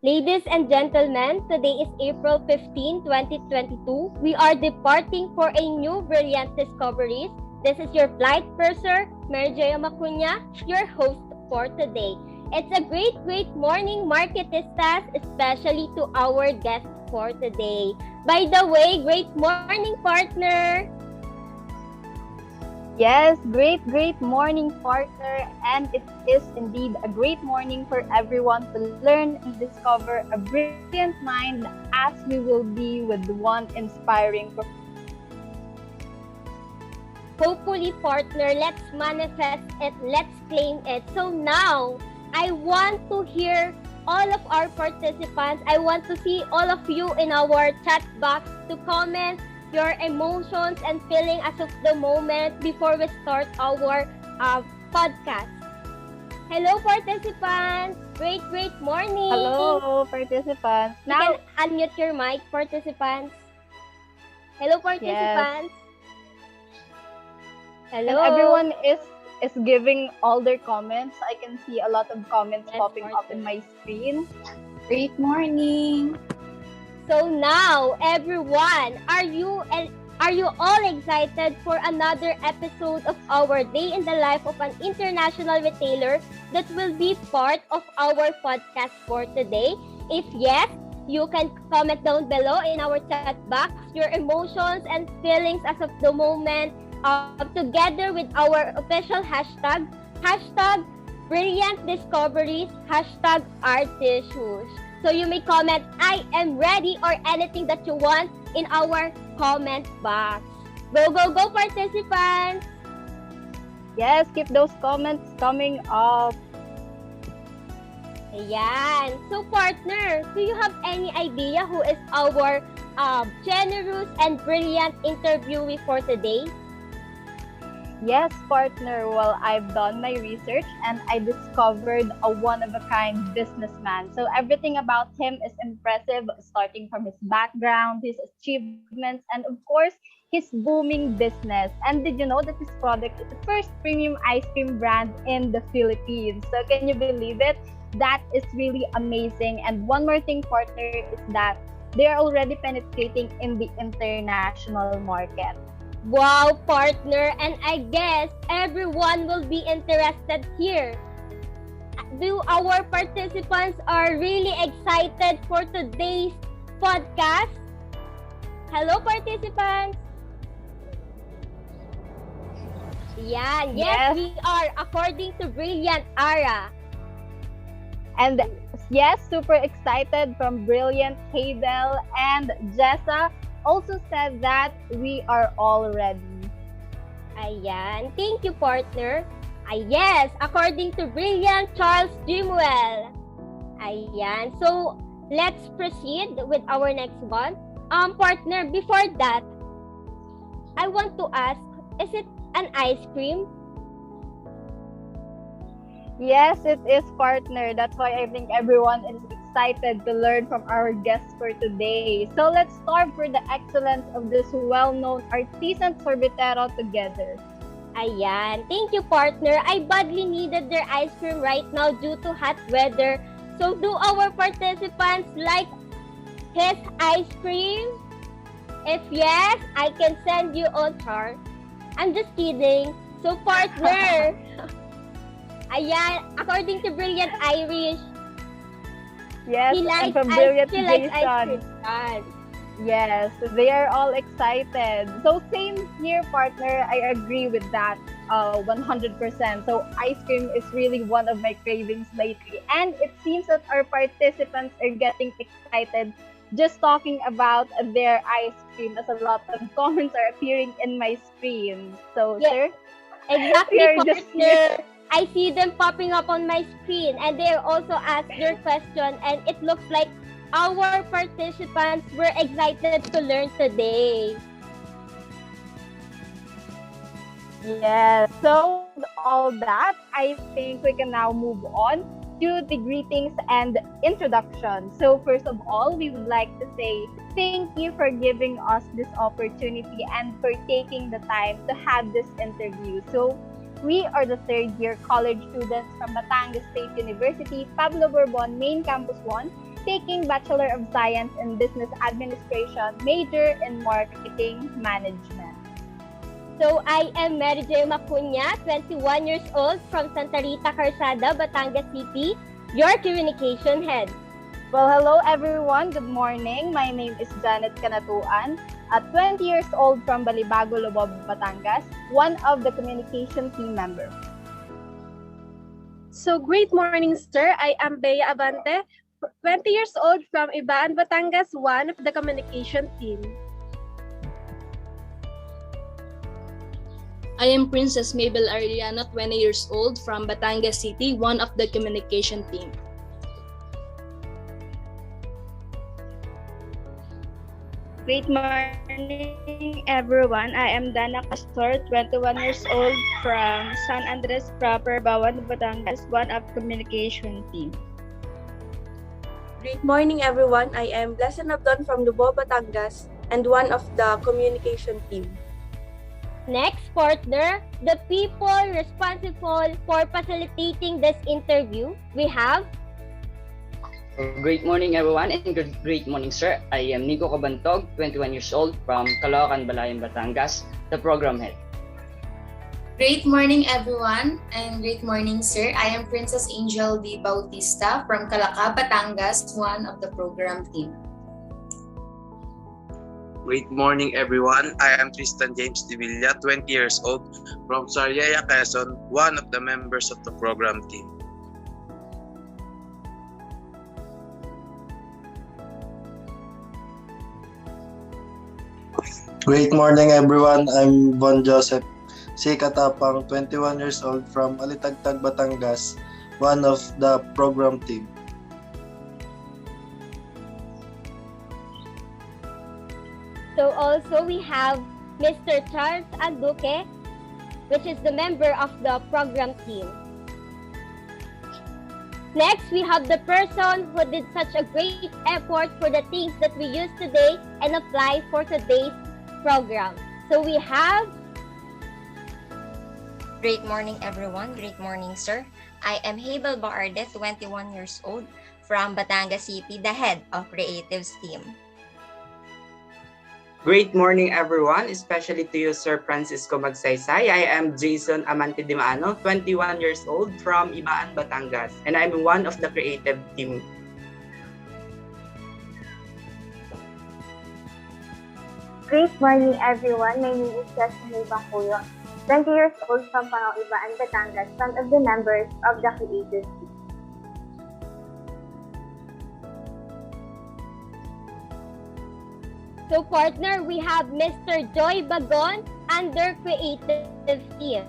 Ladies and gentlemen, today is April 15, 2022. We are departing for a new brilliant discoveries. This is your flight purser, Mary Joya Macunya, your host for today. It's a great morning, marketistas, especially to our guest for today. By the way, great morning, partner. Yes, great morning, partner. And it is indeed a great morning for everyone to learn and discover a brilliant mind as we will be with the one inspiring. Hopefully, partner, let's manifest it, let's claim it. So now, I want to hear all of our participants. I want to see all of you in our chat box to comment your emotions and feeling as of the moment before we start our podcast. Hello, participants. Great morning. Hello, participants. You can unmute your mic, participants. Hello, participants. Yes. Hello. And everyone is giving all their comments. I can see a lot of comments popping up in my screen. Great morning. So now, everyone, are you all excited for another episode of our Day in the Life of an International Retailer that will be part of our podcast for today? If yes, you can comment down below in our chat box your emotions and feelings as of the moment, together with our official hashtag Brilliant Discoveries, #Artishoes. So you may comment, I am ready, or anything that you want in our comment box. Go, participants! Yes, keep those comments coming up. Ayan. So, partner, do you have any idea who is our generous and brilliant interviewee for today? Yes, partner. Well, I've done my research and I discovered a one-of-a-kind businessman. So everything about him is impressive, starting from his background, his achievements, and of course, his booming business. And did you know that his product is the first premium ice cream brand in the Philippines? So can you believe it? That is really amazing. And one more thing, partner, is that they are already penetrating in the international market. Wow, partner, and I guess everyone will be interested here. Do our participants are really excited for today's podcast? Hello, participants. Yeah, yes, we are, according to Brilliant Ara. And yes, super excited from Brilliant Haydel and Jessa. Also said that we are all ready. Ayan. Thank you, partner. Yes, according to Brilliant Charles Jimuel. Ayan. So, let's proceed with our next one. Partner, before that, I want to ask, is it an ice cream? Yes, it is, partner. That's why I think everyone is excited to learn from our guests for today. So let's start for the excellence of this well-known artisan sorbetero together. Ayan. Thank you, partner. I badly needed their ice cream right now due to hot weather. So do our participants like his ice cream? If yes, I can send you on chart. I'm just kidding. So, partner... Ayan, according to Brilliant Irish, yes, he likes and from Brilliant Jason. Yes, they are all excited. So same here, partner. I agree with that 100%. So ice cream is really one of my cravings lately. And it seems that our participants are getting excited just talking about their ice cream, as a lot of comments are appearing in my screen. So, yes, sir? Exactly, partner. I see them popping up on my screen, and they also asked their question, and it looks like our participants were excited to learn today. Yes, so all that, I think we can now move on to the greetings and introduction. So first of all, we would like to say thank you for giving us this opportunity and for taking the time to have this interview. So we are the third-year college students from Batangas State University, Pablo Bourbon, Main Campus 1, taking Bachelor of Science in Business Administration, major in Marketing Management. So I am Mary J. Macuña, 21 years old from Santa Rita, Calzada, Batangas City, your communication head. Well, hello everyone. Good morning. My name is Janet Canatuan, at 20 years old from Balibago, Lubao, Batangas, one of the communication team members. So, great morning, sir. I am Bea Abante, 20 years old from Ibaan, Batangas, one of the communication team. I am Princess Mabel Arellano, 20 years old from Batangas City, one of the communication team. Great morning, everyone. I am Dana Castor, 21 years old from San Andres proper, Bawan, Batangas, one of communication team. Great morning, everyone. I am Blessed Abdon from Lubao, Batangas, and one of the communication team. Next, partner, the people responsible for facilitating this interview, we have... Great morning, everyone, and great morning, sir. I am Nico Cabantog, 21 years old from Caloocan, Balayan, Batangas, the program head. Great morning, everyone, and great morning, sir. I am Princess Angel D. Bautista from Calaca, Batangas, one of the program team. Great morning, everyone. I am Tristan James Divilla, 20 years old, from Sariaya, Quezon, one of the members of the program team. Great morning, everyone. I'm Von Joseph C. Katapang, 21 years old, from Alitagtag, Batangas, one of the program team. So also we have Mr. Charles Anduque, which is the member of the program team. Next, we have the person who did such a great effort for the things that we use today and apply for today's program. So we have... Great morning, everyone. Great morning, sir. I am Habel Baarde, 21 years old, from Batangas City, the head of Creatives team. Great morning, everyone, especially to you, Sir Francisco Magsaysay. I am Jason Amante Dimano, 21 years old from Ibaan, Batangas, and I'm one of the creative team. Great morning, everyone. My name is Jasmine Bacuyo, 20 years old from Pangaw, Ibaan, Batangas, one of the members of the creative team. So partner, we have Mr. Joy Bagon under Creative Team.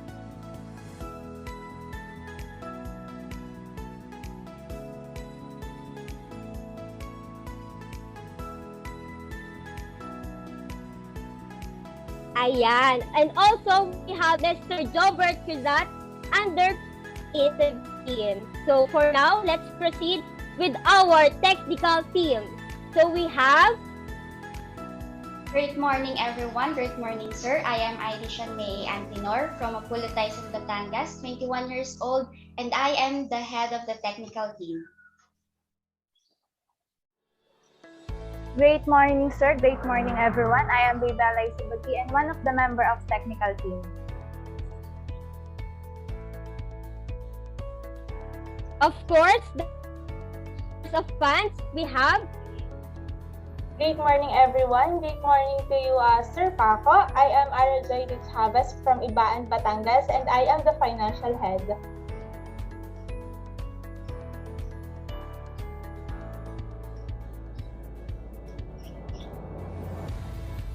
Ayan. And also, we have Mr. Jobert Cruzat under Creative Team. So for now, let's proceed with our technical team. So we have... Great morning, everyone. Great morning, sir. I am Irisha May Antinor from Mapulutay, Batangas, 21 years old, and I am the head of the technical team. Great morning, sir. Great morning, everyone. I am Bibelay Sibagi and one of the member of technical team. Of course, of fans, we have... Great morning, everyone. Great morning to you, Sir Paco. I am Arajoy Chavez from Ibaan, Batangas, and I am the financial head.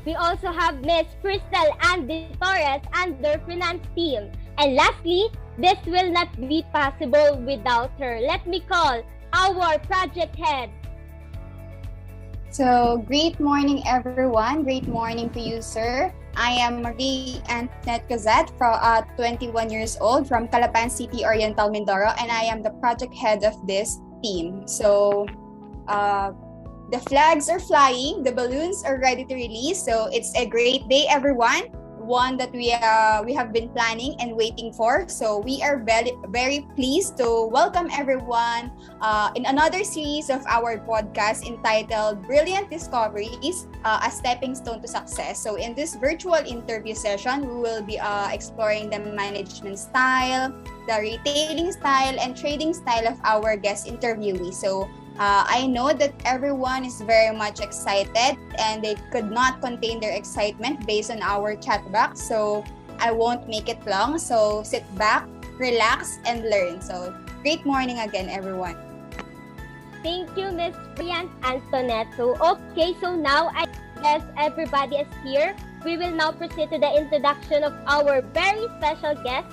We also have Miss Crystal Andy Torres under Finance Team. And lastly, this will not be possible without her. Let me call our project head. So, great morning, everyone. Great morning to you, sir. I am Marie Antoinette Cazat, 21 years old, from Calapan City, Oriental Mindoro, and I am the project head of this team. So, the flags are flying, the balloons are ready to release. So, it's a great day, everyone. one that we have been planning and waiting for. So we are very pleased to welcome everyone in another series of our podcast entitled Brilliant Discoveries, a Stepping Stone to Success. So in this virtual interview session, we will be exploring the management style, the retailing style, and trading style of our guest interviewee. So I know that everyone is very much excited and they could not contain their excitement based on our chat box. So I won't make it long. So sit back, relax, and learn. So great morning again, everyone. Thank you, Miss Brian Antoinette. So, okay, so now I guess everybody is here. We will now proceed to the introduction of our very special guest.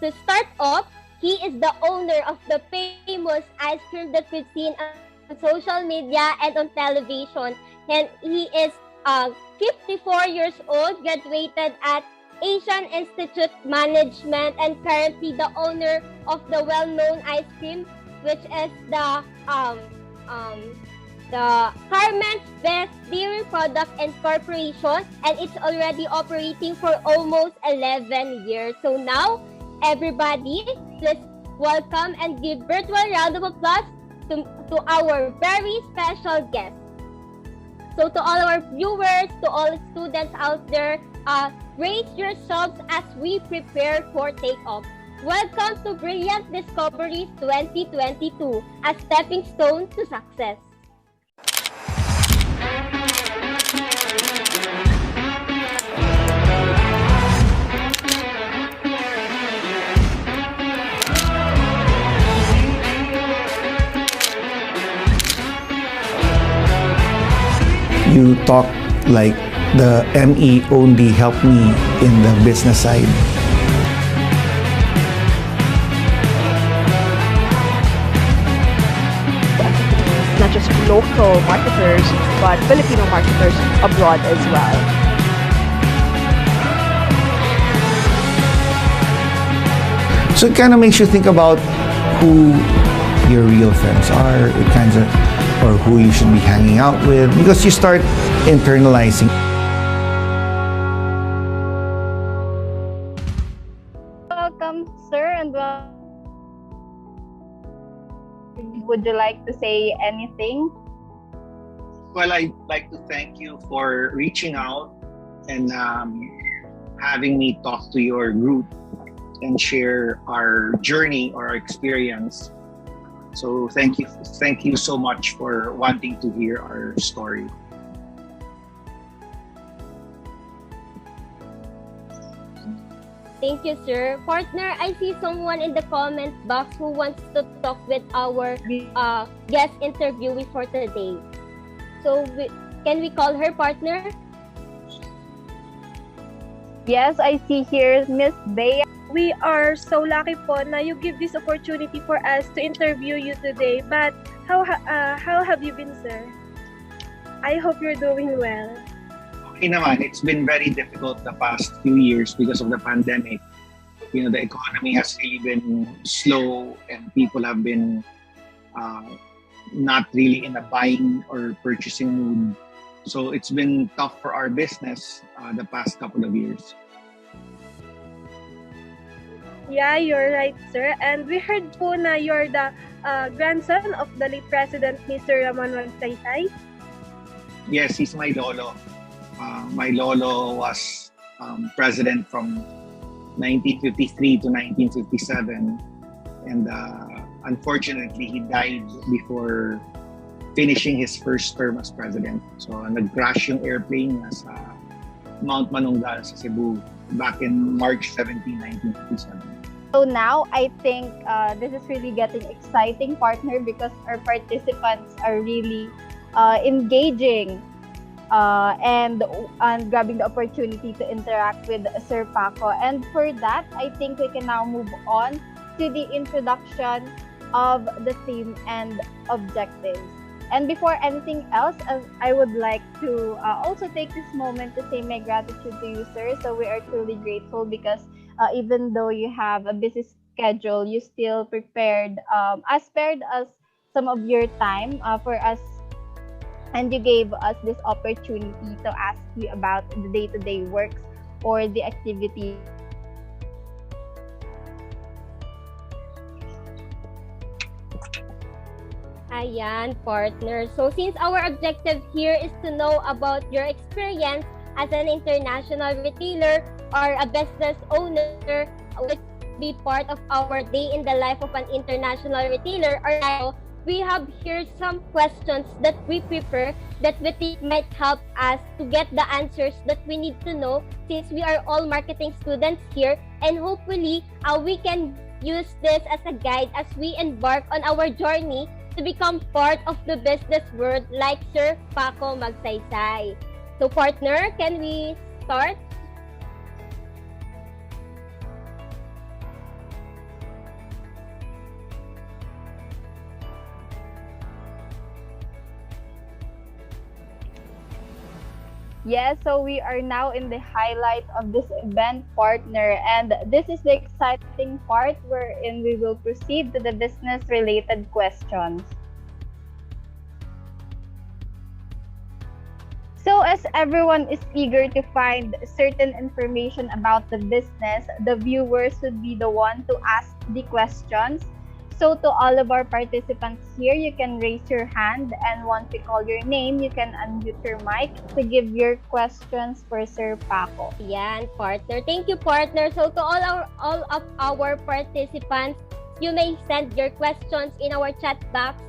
To start off, he is the owner of the famous ice cream that we've seen on social media and on television. And he is 54 years old, graduated at Asian Institute Management, and currently the owner of the well-known ice cream, which is the Carmen's Best Dairy Product and Corporation, and it's already operating for almost 11 years. So now, everybody, let's welcome and give virtual round of applause to our very special guest. So to all our viewers, to all students out there, brace yourselves as we prepare for takeoff. Welcome to Brilliant Discoveries 2022, a stepping stone to success. You talk like the ME only helped me in the business side. Not just local marketers, but Filipino marketers abroad as well. So it kind of makes you think about who your real friends are, it kinds of, or who you should be hanging out with, because you start internalizing. Welcome, sir, and would you like to say anything? Well, I'd like to thank you for reaching out and having me talk to your group and share our journey or our experience. So thank you so much for wanting to hear our story. Thank you, sir. Partner, I see someone in the comment box who wants to talk with our guest interviewee for today. So can we call her, partner? Yes, I see here Miss Bea. We are so lucky po na you give this opportunity for us to interview you today. But how have you been, sir? I hope you're doing well. Okay naman, it's been very difficult the past few years because of the pandemic. You know, the economy has really been slow and people have been not really in a buying or purchasing mood. So it's been tough for our business the past couple of years. Yeah, you're right, sir. And we heard po na you're the grandson of the late President Mr. Magsaysay. Yes, he's my lolo. My lolo was president from 1953 to 1957. And unfortunately, he died before finishing his first term as president. So nag-crash yung airplane sa Mount Manunggal sa Cebu back in March 17, 1957. So now I think this is really getting exciting, partner, because our participants are really engaging and grabbing the opportunity to interact with Sir Paco. And for that, I think we can now move on to the introduction of the theme and objectives. And before anything else, I would like to also take this moment to say my gratitude to you, sir. So we are truly grateful because even though you have a busy schedule, you still spared us some of your time for us, and you gave us this opportunity to ask you about the day-to-day works or the activity. Ayan, partner. So since our objective here is to know about your experience as an international retailer or a business owner, which be part of our day in the life of an international retailer, or now we have here some questions that we prepare that we think might help us to get the answers that we need to know, since we are all marketing students here, and hopefully we can use this as a guide as we embark on our journey to become part of the business world like Sir Paco Magsaysay. So partner, can we start? Yes, so we are now in the highlight of this event, partner, and this is the exciting part wherein we will proceed to the business-related questions. So as everyone is eager to find certain information about the business, the viewers would be the one to ask the questions. So to all of our participants here, you can raise your hand, and once we call your name, you can unmute your mic to give your questions for Sir Paco. Yan, partner. Thank you, partner. So to all of our participants, you may send your questions in our chat box,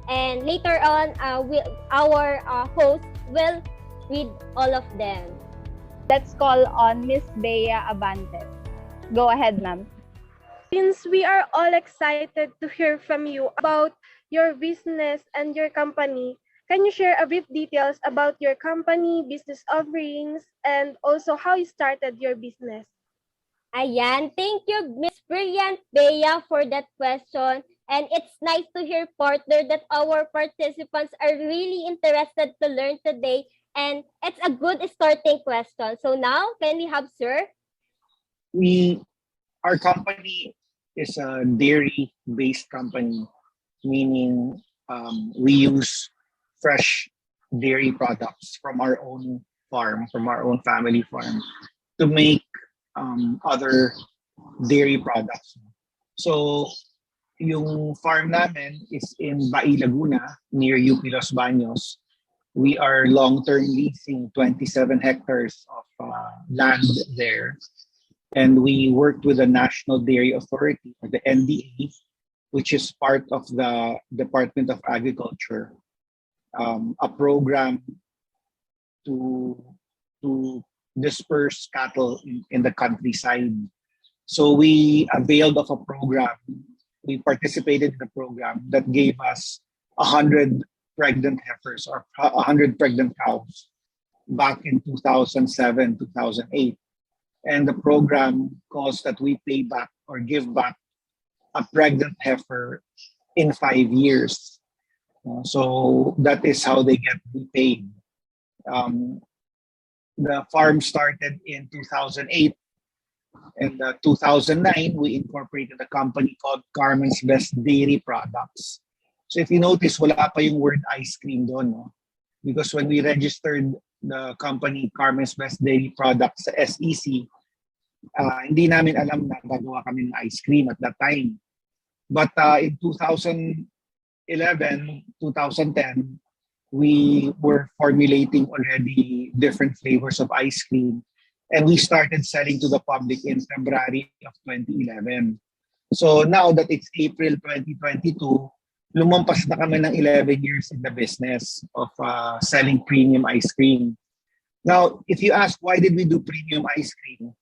and later on, our host will read all of them. Let's call on Miss Bea Abantes. Go ahead, ma'am. Since we are all excited to hear from you about your business and your company, can you share a brief details about your company, business offerings, and also how you started your business? Ayan, thank you, Miss Brilliant Bea, for that question. And it's nice to hear, partner, that our participants are really interested to learn today. And it's a good starting question. So now, can we have Sir? Our company is a dairy-based company, meaning we use fresh dairy products from our own farm, from our own family farm, to make other dairy products. So, yung farm namin is in Bai, Laguna, near UP Los Baños. We are long-term leasing 27 hectares of land there. And we worked with the National Dairy Authority, or the NDA, which is part of the Department of Agriculture, a program to disperse cattle in the countryside. So we availed of a program. We participated in the program that gave us 100 pregnant heifers or 100 pregnant cows back in 2007, 2008. And the program calls that we pay back or give back a pregnant heifer in 5 years. So that is how they get repaid. The farm started in 2008. And 2009, we incorporated a company called Carmen's Best Dairy Products. So if you notice, wala pa yung word ice cream doon, no? Because when we registered the company Carmen's Best Dairy Products sa SEC, hindi namin alam na gagawa kami ng ice cream at that time. But in 2011, 2010, we were formulating already different flavors of ice cream. And we started selling to the public in February of 2011. So now that it's April 2022, lumampas na kami ng 11 years in the business of selling premium ice cream. Now, if you ask why did we do premium ice cream,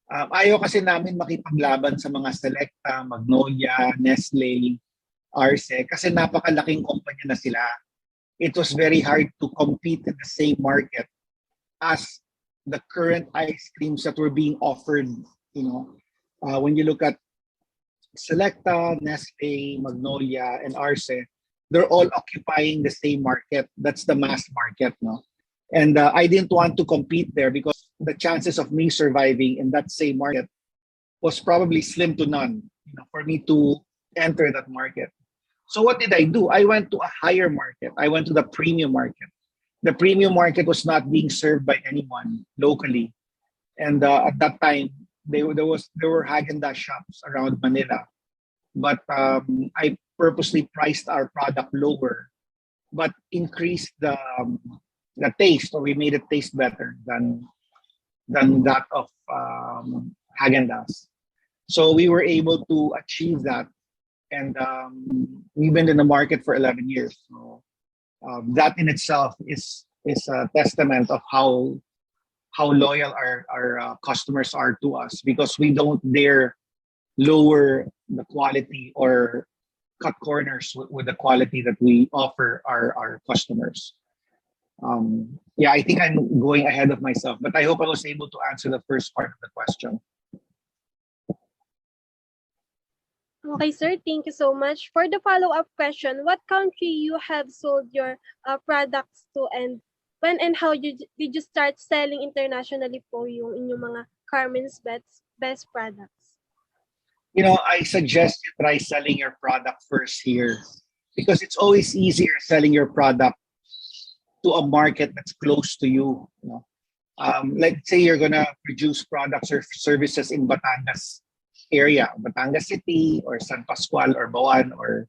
ayaw kasi namin makipaglaban sa mga Selecta, Magnolia, Nestle, Arce, kasi napakalaking kumpanya na sila. It was very hard to compete in the same market as the current ice creams that were being offered. When you look at Selecta, Nestle, Magnolia, and Arce, they're all occupying the same market. That's the mass market, no? And I didn't want to compete there because the chances of me surviving in that same market was probably slim to none, for me to enter that market. So what did I do? I went to a higher market. I went to the premium market. The premium market was not being served by anyone locally. And at that time, there were Haagen-Dazs shops around Manila, but I purposely priced our product lower, but increased the taste, or we made it taste better than that of Haagen-Dazs. So we were able to achieve that, and we've been in the market for 11 years. So that in itself is a testament of how loyal our customers are to us, because we don't dare lower the quality or cut corners with the quality that we offer our customers. Yeah, I think I'm going ahead of myself, but I hope I was able to answer the first part of the question. Okay, sir. Thank you so much. For the follow-up question, what country you have sold your products to, and when and how did you start selling internationally po yung inyong mga Carmen's best products? You know, I suggest you try selling your product first here, because it's always easier selling your product to a market that's close to you. You know? Let's say you're gonna produce products or services in Batangas area, Batangas City or San Pascual or Bawan or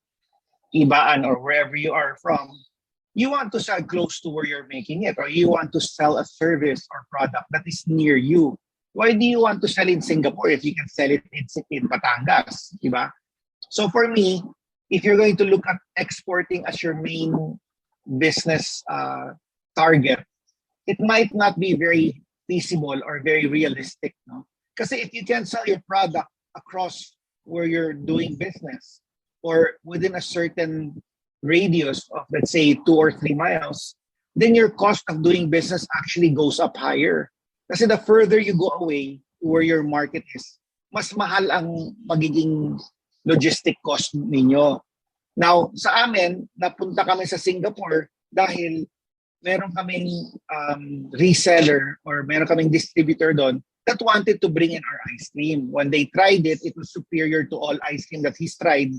Ibaan or wherever you are from. You want to sell close to where you're making it, or you want to sell a service or product that is near you. Why do you want to sell in Singapore if you can sell it in Batangas? Diba? So for me, if you're going to look at exporting as your main business target, it might not be very feasible or very realistic. No? Because if you can sell your product across where you're doing business, or within a certain radius of, let's say, 2 or 3 miles, then your cost of doing business actually goes up higher. Kasi the further you go away to where your market is, mas mahal ang magiging logistic cost ninyo. Now, sa amin, napunta kami sa Singapore dahil meron kaming reseller or meron kaming distributor doon that wanted to bring in our ice cream. When they tried it, it was superior to all ice cream that he's tried.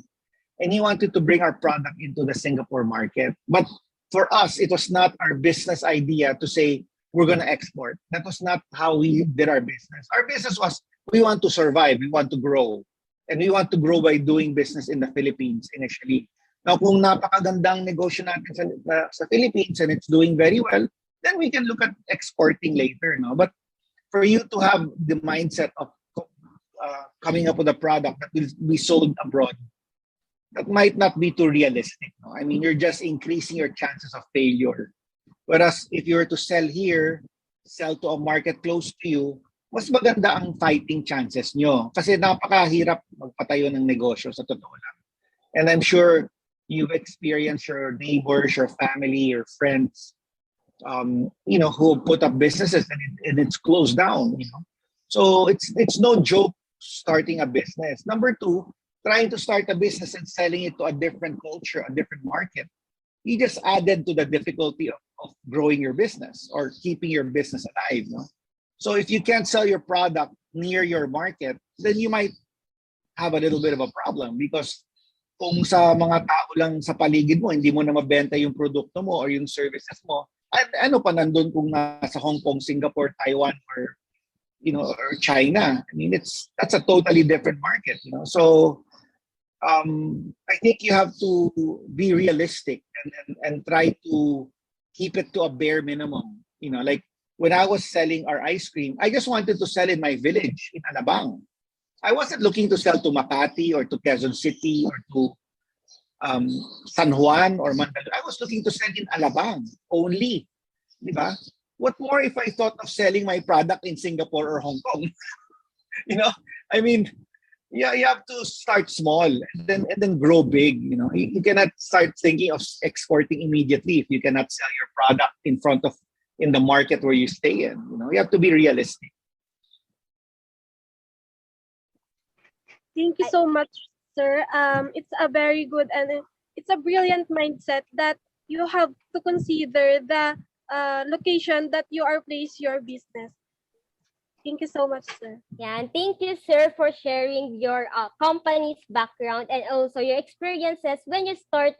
And he wanted to bring our product into the Singapore market. But for us, it was not our business idea to say, we're going to export. That was not how we did our business. Our business was, we want to survive, we want to grow. And we want to grow by doing business in the Philippines initially. Now, kung napakagandang negosyo natin sa Philippines and it's doing very well, then we can look at exporting later. No? But for you to have the mindset of coming up with a product that will be sold abroad, that might not be too realistic. No? I mean, you're just increasing your chances of failure. Whereas if you were to sell here, sell to a market close to you, mas maganda ang fighting chances nyo. Kasi napakahirap magpatayo ng negosyo sa totoo lang. And I'm sure you've experienced your neighbors, your family, your friends, who put up businesses and it's closed down. So it's no joke starting a business. Number 2, trying to start a business and selling it to a different culture, a different market. You just added to the difficulty of growing your business or keeping your business alive. No? So if you can't sell your product near your market, then you might have a little bit of a problem, because kung sa mga tao lang sa paligid mo, hindi mo na mabenta yung produkto mo or yung services mo, ano pa nandun kung nasa Hong Kong, Singapore, Taiwan, or China? I mean, that's a totally different market. So I think you have to be realistic and try to keep it to a bare minimum. Like when I was selling our ice cream, I just wanted to sell in my village in Alabang. I wasn't looking to sell to Makati or to Quezon City or to San Juan or Mandaluyong. I was looking to sell in Alabang only. Diba? What more if I thought of selling my product in Singapore or Hong Kong? I mean, yeah, you have to start small and then grow big. You cannot start thinking of exporting immediately if you cannot sell your product in the market where you stay in. You have to be realistic. Thank you so much, sir. It's a very good and it's a brilliant mindset that you have to consider the location that you are place your business. Thank you so much, sir. Yeah, and thank you, sir, for sharing your company's background and also your experiences when you start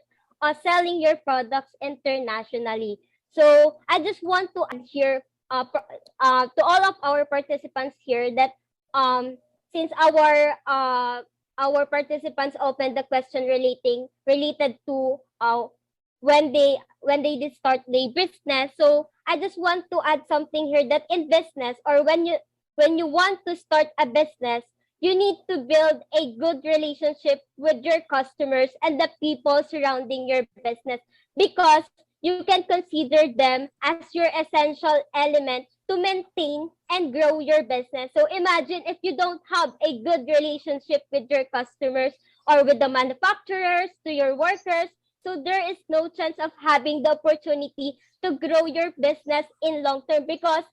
selling your products internationally. So I just want to add here to all of our participants here that since our participants opened the question related to when they did start their business. So I just want to add something here that in business, or when you want to start a business, you need to build a good relationship with your customers and the people surrounding your business, because you can consider them as your essential element to maintain and grow your business. So imagine if you don't have a good relationship with your customers or with the manufacturers, to your workers, so there is no chance of having the opportunity to grow your business in long term, because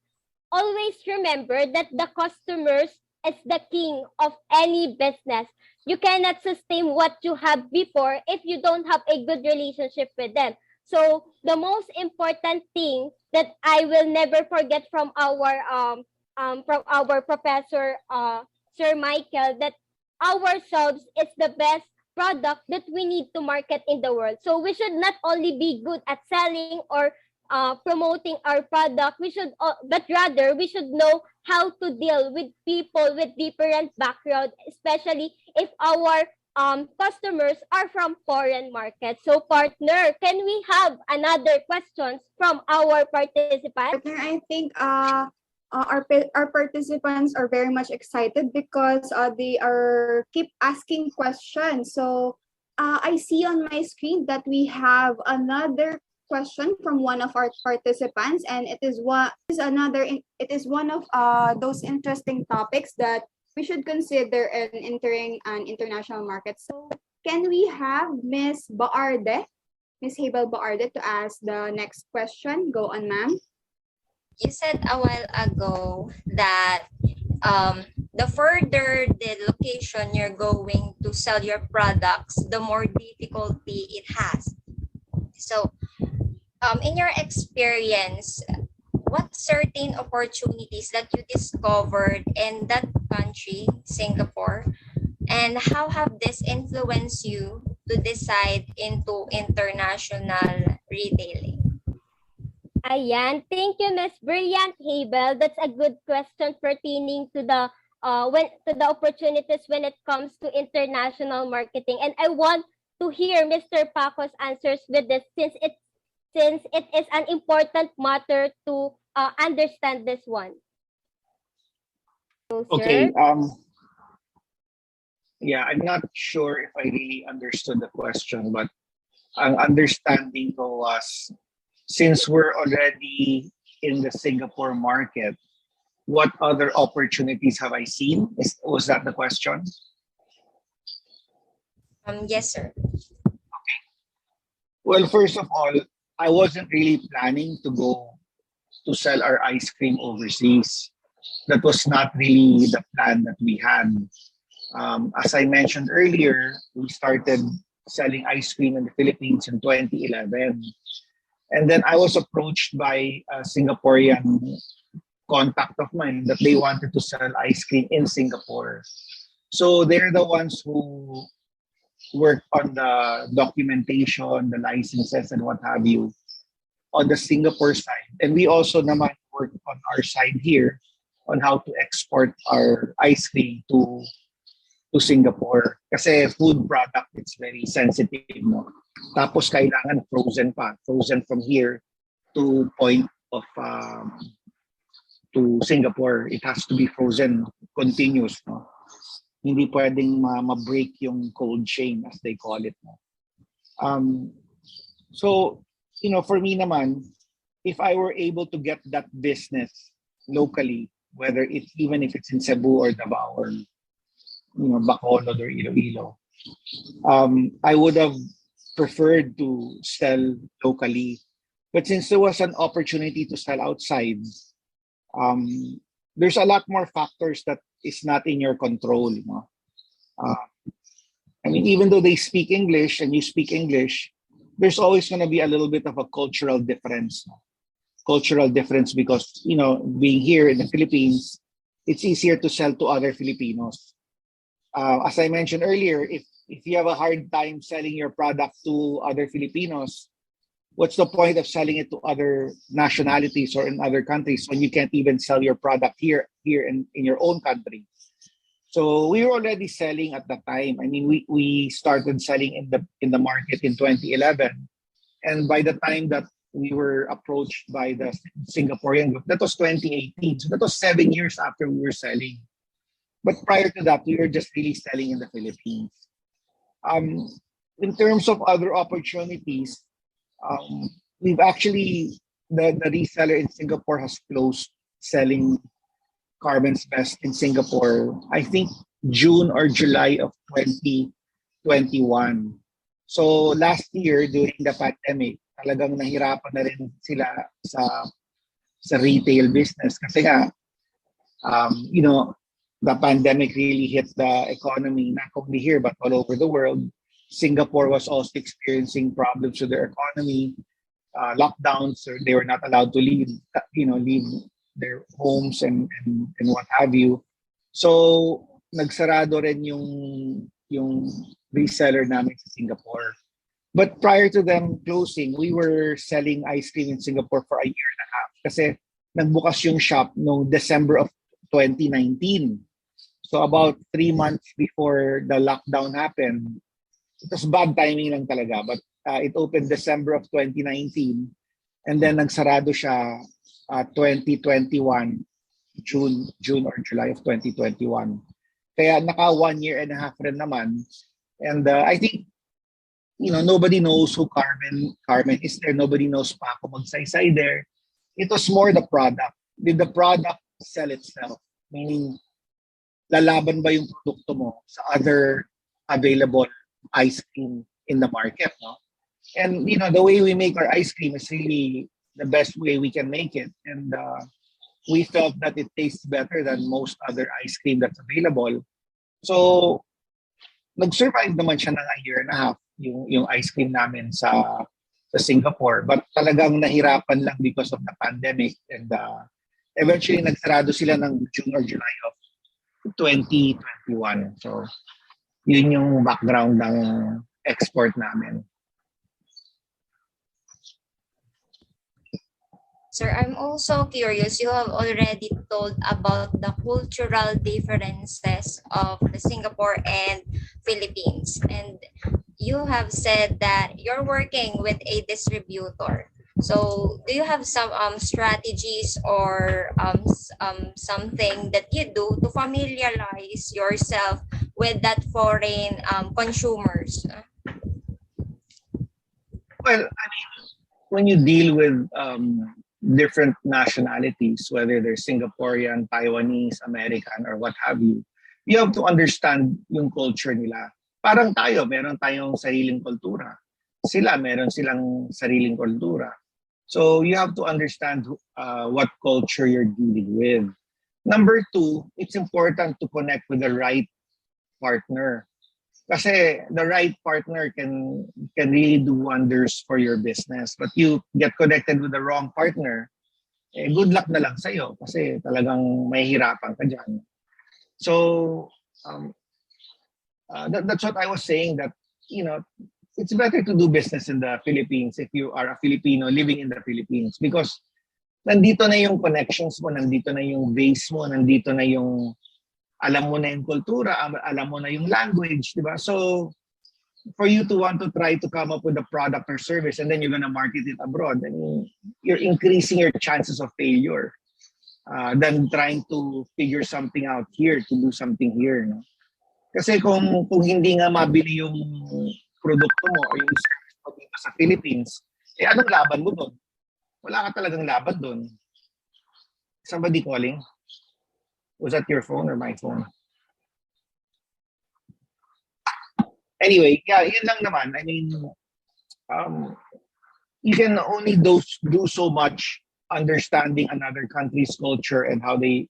always remember that the customers is the king of any business. You cannot sustain what you have before if you don't have a good relationship with them. So the most important thing that I will never forget from our professor Sir Michael, that ourselves is the best product that we need to market in the world. So we should not only be good at selling or promoting our product, but rather we should know how to deal with people with different background, especially if our customers are from foreign markets. So partner, can we have another questions from our participants? Partner, I think our participants are very much excited because they are keep asking questions. So I see on my screen that we have another question from one of our participants, and it is one of those interesting topics that we should consider in entering an international market. So can we have Miss Baarde, Miss Habel Baarde, to ask the next question? Go on, ma'am. You said a while ago that the further the location you're going to sell your products, the more difficulty it has. So, in your experience, what certain opportunities that you discovered in that country, Singapore, and how have this influenced you to decide into international retailing? Ayan. Thank you, Miss Brilliant Habel. That's a good question pertaining to the opportunities when it comes to international marketing. And I want to hear Mr. Paco's answers with this, since it is an important matter to understand this one. So, Okay. sir? Yeah, I'm not sure if I really understood the question, but ang understanding ko was, since we're already in the Singapore market, what other opportunities have I seen? Was that the question? Yes, sir. Well, first of all, I wasn't really planning to go to sell our ice cream overseas. That was not really the plan that we had. As I mentioned earlier, we started selling ice cream in the Philippines in 2011. And then I was approached by a Singaporean contact of mine that they wanted to sell ice cream in Singapore. So they're the ones who work on the documentation, the licenses, and what have you on the Singapore side. And we also naman work on our side here on how to export our ice cream to Singapore. Kasi food product, it's very sensitive, no? Tapos kailangan frozen pa. Frozen from here to point of to Singapore. It has to be frozen continuous, no? Hindi pwedeng ma-break yung cold chain, as they call it, no? So, for me naman, if I were able to get that business locally, whether it's even if it's in Cebu or Davao or Bacolod or Iloilo, I would have preferred to sell locally. But since there was an opportunity to sell outside, there's a lot more factors that is not in your control. I mean, even though they speak English and you speak English, there's always going to be a little bit of a cultural difference. Cultural difference because, being here in the Philippines, it's easier to sell to other Filipinos. As I mentioned earlier, if you have a hard time selling your product to other Filipinos, what's the point of selling it to other nationalities or in other countries when you can't even sell your product here in your own country? So we were already selling at that time. I mean, we started selling in the market in 2011, and by the time that we were approached by the Singaporean group, that was 2018. So that was 7 years after we were selling. But prior to that, we were just really selling in the Philippines. In terms of other opportunities, we've actually the reseller in Singapore has closed selling Carmen's Best in Singapore, I think June or July of 2021. So last year during the pandemic, talagang nahirapan na rin sila sa retail business kasi nga you know, the pandemic really hit the economy not only here but all over the world. Singapore was also experiencing problems with their economy, lockdowns. So they were not allowed to leave their homes and what have you. So nagsarado rin yung reseller namin sa Singapore. But prior to them closing, we were selling ice cream in Singapore for a year and a half kasi nagbukas yung shop no December of 2019. So about 3 months before the lockdown happened, it was bad timing lang talaga, but it opened December of 2019 and then nagsarado siya 2021, June or July of 2021. Kaya naka 1 year and a half rin naman. And I think, you know, nobody knows who Carmen is there. Nobody knows Paco Magsaysay there. It was more the product. Did the product sell itself? Meaning, lalaban ba yung produkto mo sa other available ice cream in the market, no? And, you know, the way we make our ice cream is really the best way we can make it. And we felt that it tastes better than most other ice cream that's available. So, nag-survive naman siya ng a year and a half, yung ice cream namin sa Singapore. But talagang nahirapan lang because of the pandemic. And eventually, nagsarado sila ng June or July of 2021. So, yun yung background ng export namin. Sir, I'm also curious. You have already told about the cultural differences of the Singapore and Philippines. And you have said that you're working with a distributor. So do you have some strategies or something that you do to familiarize yourself with that foreign consumers? Well, I mean, when you deal with different nationalities, whether they're Singaporean, Taiwanese, American, or what have you have to understand yung culture nila. Parang tayo, meron tayong sariling kultura. Sila, meron silang sariling kultura. So you have to understand what culture you're dealing with. Number two, it's important to connect with the right partner. Kasi the right partner can really do wonders for your business. But you get connected with the wrong partner, good luck na lang sa'yo kasi talagang mahihirapan ka dyan. So that's what I was saying, that, you know, it's better to do business in the Philippines if you are a Filipino living in the Philippines because nandito na yung connections mo, nandito na yung base mo, nandito na yung alam mo na yung kultura, alam mo na yung language, di ba? So, for you to want to try to come up with a product or service and then you're gonna market it abroad, I mean, you're increasing your chances of failure than trying to figure something out here, to do something here, no? Kasi kung hindi nga mabili yung produkto mo o yung service mo dito sa Philippines, anong laban mo doon? Wala ka talagang laban doon. Somebody calling? Was that your phone or my phone? Anyway, yeah, yun lang naman. I mean, you can only do so much understanding another country's culture and how they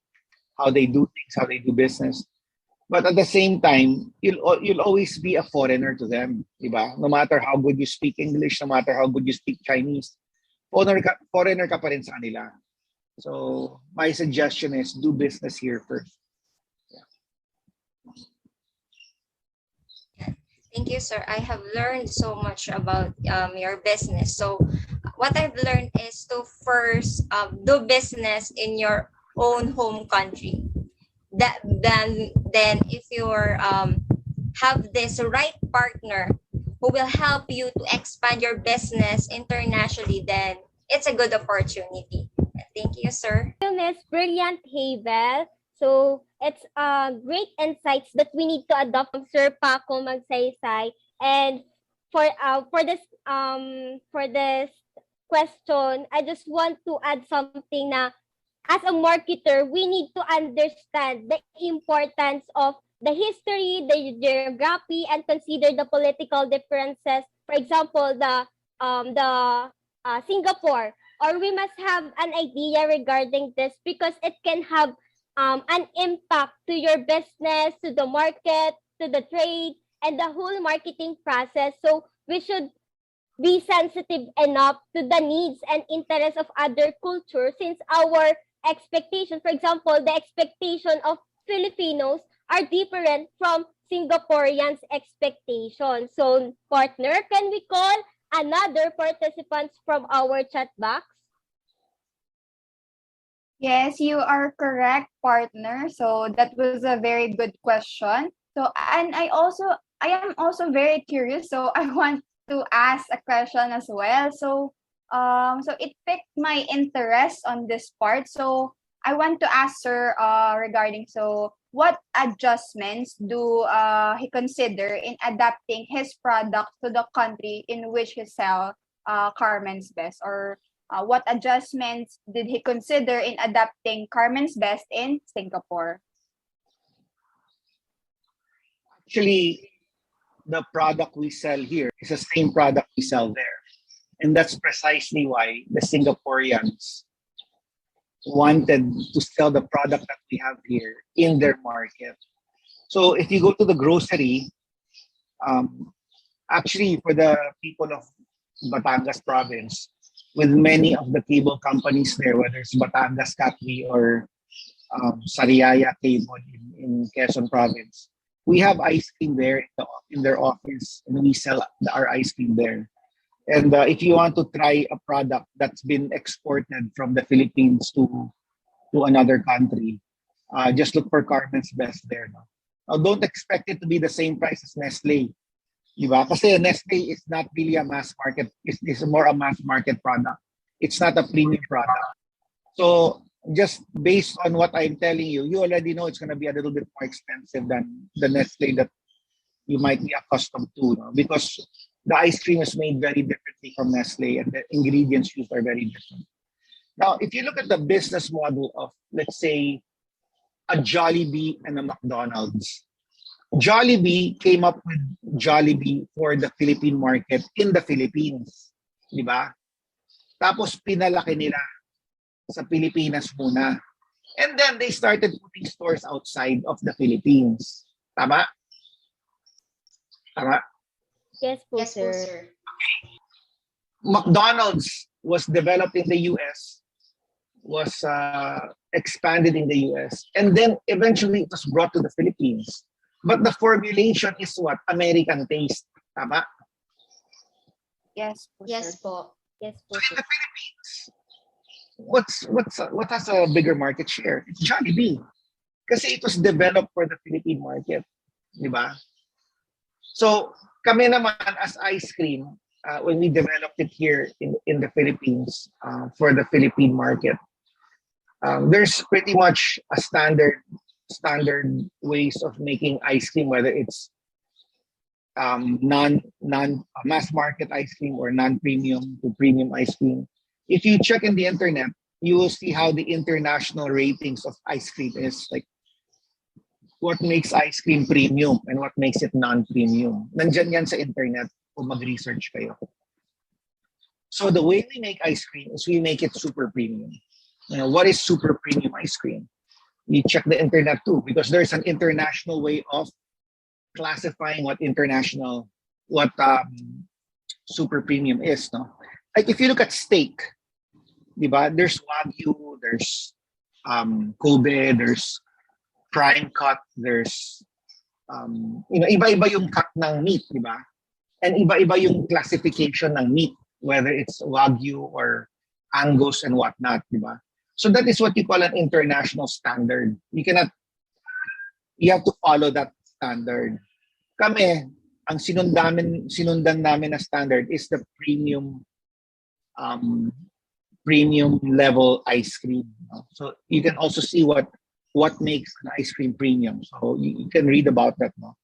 do things, how they do business. But at the same time, you'll always be a foreigner to them, diba? No matter how good you speak English, no matter how good you speak Chinese, foreigner ka pa rin sa kanila. So my suggestion is do business here first. Thank you, sir. I have learned so much about your business. So what I've learned is to first do business in your own home country. Then if you're have this right partner who will help you to expand your business internationally, then it's a good opportunity. Thank you, sir. Miss Brilliant Havel. So it's great insights that we need to adopt from Sir Paco Magsaysay. And for this question, I just want to add something na as a marketer, we need to understand the importance of the history, the geography, and consider the political differences. For example, the Singapore, or we must have an idea regarding this because it can have an impact to your business, to the market, to the trade, and the whole marketing process. So we should be sensitive enough to the needs and interests of other cultures since our expectation, for example, the expectation of Filipinos are different from Singaporeans' expectations. So, partner, can we call another participants from our chat box? Yes, you are correct, partner. So that was a very good question. So, and I am also very curious. So I want to ask a question as well. So it piqued my interest on this part. So I want to ask sir, regarding, so what adjustments do he consider in adapting his product to the country in which he sell Carmen's Best, or what adjustments did he consider in adapting Carmen's Best in Singapore? Actually, the product we sell here is the same product we sell there. And that's precisely why the Singaporeans wanted to sell the product that we have here in their market. So if you go to the grocery, actually for the people of Batangas province, with many of the cable companies there, whether it's Batangas Katwi or Sariaya Cable in Quezon province, we have ice cream there in their office, and we sell our ice cream there. And if you want to try a product that's been exported from the Philippines to another country, just look for Carmen's Best there. No? Now, don't expect it to be the same price as Nestle. Diba? Kasi Nestle is not really a mass market. It's more a mass market product. It's not a premium product. So just based on what I'm telling you, you already know it's going to be a little bit more expensive than the Nestle that you might be accustomed to. No? Because the ice cream is made very differently from Nestle and the ingredients used are very different. Now, if you look at the business model of, let's say, a Jollibee and a McDonald's, Jollibee came up with Jollibee for the Philippine market in the Philippines. Di ba? Tapos pinalaki nila sa Pilipinas muna. And then they started putting stores outside of the Philippines. Tama? Tama? Yes, po, Yes, sir. po, sir. McDonald's was developed in the US, was expanded in the US, and then eventually it was brought to the Philippines. But the formulation is what? American taste. Tama? Yes, po, Yes, sir. po. Yes, po, So in sir. the Philippines, what has a bigger market share? It's Jollibee. Kasi it was developed for the Philippine market. Di ba? So kami naman as ice cream, when we developed it here in the Philippines for the Philippine market, there's pretty much a standard ways of making ice cream, whether it's non mass market ice cream or non-premium to premium ice cream. If you check in the internet, you will see how the international ratings of ice cream is, like what makes ice cream premium and what makes it non-premium. Nandyan yan sa internet kung mag-research kayo. So the way we make ice cream is we make it super premium. You know, what is super premium ice cream? You check the internet too, because there's an international way of classifying what super premium is. No, like if you look at steak, diba? There's Wagyu, there's Kobe, there's prime cut, there's iba-iba yung cut ng meat, diba? And iba-iba yung classification ng meat. whether it's Wagyu or Angus and whatnot, di ba? So that is what you call an international standard. You have to follow that standard. Kami, ang sinundan namin na standard is the um, premium level ice cream. So you can also see what makes an ice cream premium. So you can read about that. No?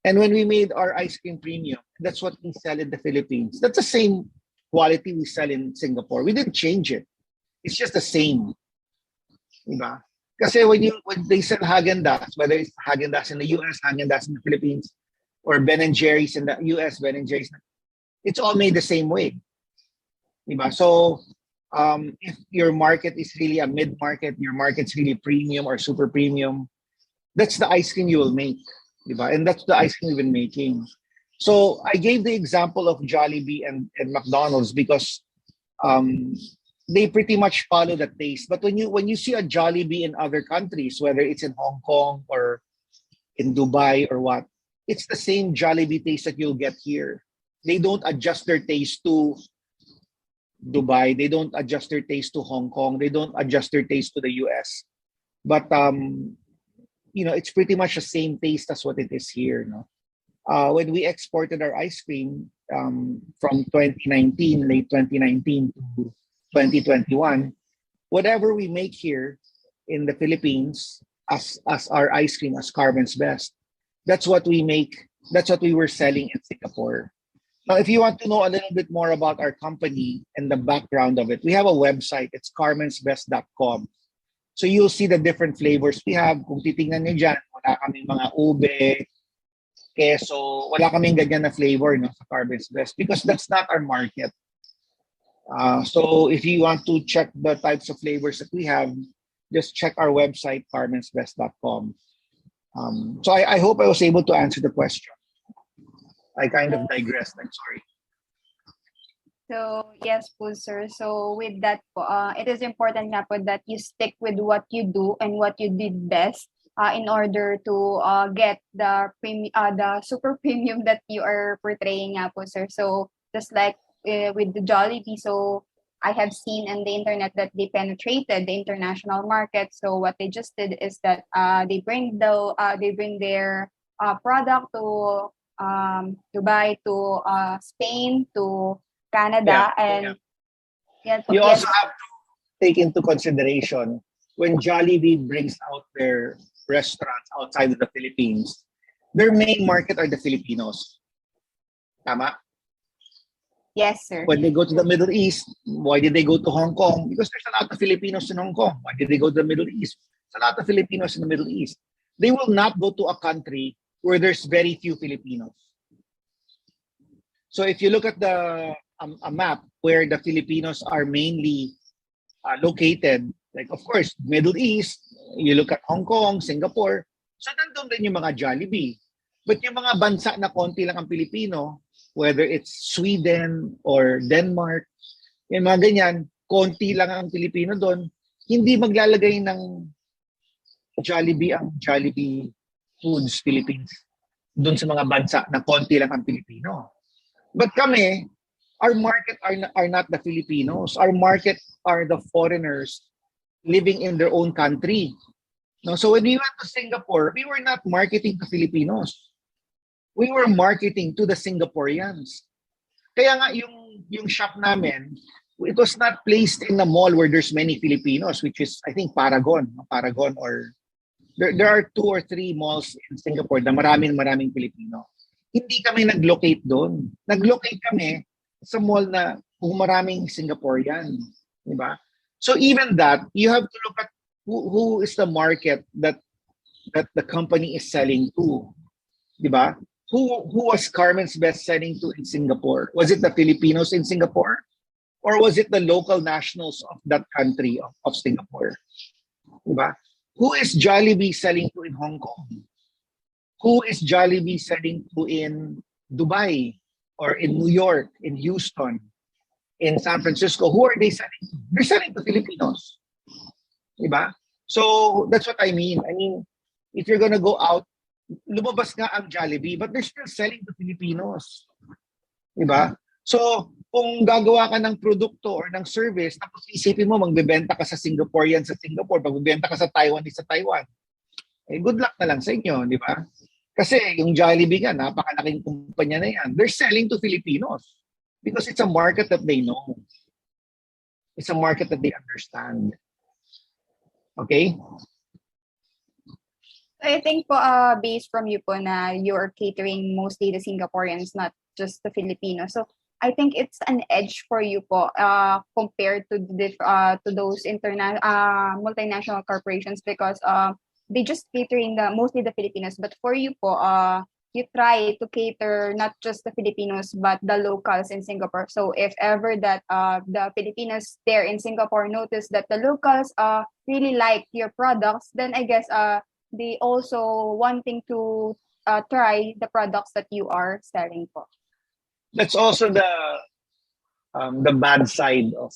And when we made our ice cream premium, that's what we sell in the Philippines. That's the same quality we sell in Singapore. We didn't change it. It's just the same. Diba? Kasi when they sell Häagen-Dazs, whether it's Häagen-Dazs in the US, Häagen-Dazs in the Philippines, or Ben and Jerry's in the US, Ben and Jerry's, it's all made the same way. Diba? So if your market is really a mid-market, your market's really premium or super premium, that's the ice cream you will make. Diba? And that's the ice cream we've been making. So I gave the example of Jollibee and McDonald's because they pretty much follow the taste. But when you see a Jollibee in other countries, whether it's in Hong Kong or in Dubai or what, it's the same Jollibee taste that you'll get here. They don't adjust their taste to Dubai. They don't adjust their taste to Hong Kong. They don't adjust their taste to the US. But it's pretty much the same taste as what it is here. No? When we exported our ice cream from 2019, late 2019 to 2021, whatever we make here in the Philippines as our ice cream, as Carmen's Best, that's what we make. That's what we were selling in Singapore. Now, if you want to know a little bit more about our company and the background of it, we have a website. It's carmensbest.com. So you'll see the different flavors we have. Kung titingnan nyo dyan, wala kaming mga ube, queso, wala kaming ganyan na flavor sa Carmen's Best because that's not our market. So if you want to check the types of flavors that we have, just check our website, carmensbest.com. So I hope I was able to answer the question. I kind of digressed. I'm sorry. So, yes po, sir. So, with that po, it is important nga po that you stick with what you do and what you did best in order to get the super premium that you are portraying nga po, sir. So, just like with the Jollibee, so I have seen on the internet that they penetrated the international market. So, what they just did is that they bring their product to Dubai, to Spain, to Canada, and you also have to take into consideration when Jollibee brings out their restaurants outside of the Philippines, their main market are the Filipinos. Tama? Yes, sir. When they go to the Middle East, why did they go to Hong Kong? Because there's a lot of Filipinos in Hong Kong. Why did they go to the Middle East? There's a lot of Filipinos in the Middle East. They will not go to a country where there's very few Filipinos. So if you look at a map where the Filipinos are mainly located, like of course, Middle East, you look at Hong Kong, Singapore, so nandun din yung mga Jollibee. But yung mga bansa na konti lang ang Pilipino, whether it's Sweden or Denmark, yung mga ganyan, konti lang ang Pilipino doon, hindi maglalagay ng Jollibee ang Jollibee Foods Philippines doon sa mga bansa na konti lang ang Pilipino. But kami, our market are not the Filipinos. Our market are the foreigners living in their own country. No, so when we went to Singapore, we were not marketing to Filipinos. We were marketing to the Singaporeans. Kaya nga yung shop namin, it was not placed in a mall where there's many Filipinos, which is I think Paragon or there are 2 or 3 malls in Singapore na maraming Filipino. Hindi kami nag-locate doon. Nag-locate kami sa mall na kung maraming Singaporean, di ba? So even that, you have to look at who is the market that the company is selling to, di ba? Who was Carmen's Best selling to in Singapore? Was it the Filipinos in Singapore, or was it the local nationals of that country of Singapore? Di ba? Who is Jollibee selling to in Hong Kong? Who is Jollibee selling to in Dubai or in New York, in Houston, in San Francisco? Who are they selling to? They're selling to Filipinos. Diba? So that's what I mean. I mean, if you're gonna go out, lumabas nga ang Jollibee, but they're still selling to Filipinos. Diba? So kung gagawa ka ng produkto or ng service, tapos isipin mo, magbebenta ka sa Singaporean sa Singapore, magbebenta ka sa Taiwanese sa Taiwan, eh good luck na lang sa inyo, di ba? Kasi yung Jollibee nga, napakalaking kumpanya na yan. They're selling to Filipinos because it's a market that they know. It's a market that they understand. Okay? I think po, based from you po na you're catering mostly the Singaporeans, not just the Filipinos. So I think it's an edge for you po compared to those multinational corporations because they just catering mostly the Filipinos. But for you po, you try to cater not just the Filipinos but the locals in Singapore. So if ever that the Filipinos there in Singapore notice that the locals really like your products, then I guess they also wanting to try the products that you are selling po. That's also the bad side of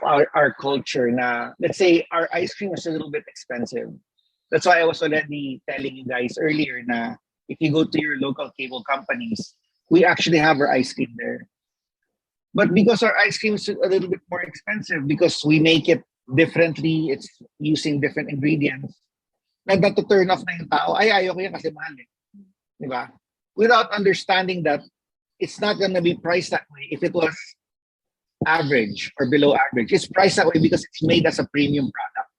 our culture. Na let's say our ice cream is a little bit expensive. That's why I was already telling you guys earlier na if you go to your local cable companies, we actually have our ice cream there. But because our ice cream is a little bit more expensive because we make it differently, it's using different ingredients. Nagto-turn off na yung tao, ay ayaw ko yan kasi mahal eh. Di ba? Without understanding that it's not gonna be priced that way if it was average or below average. It's priced that way because it's made as a premium product.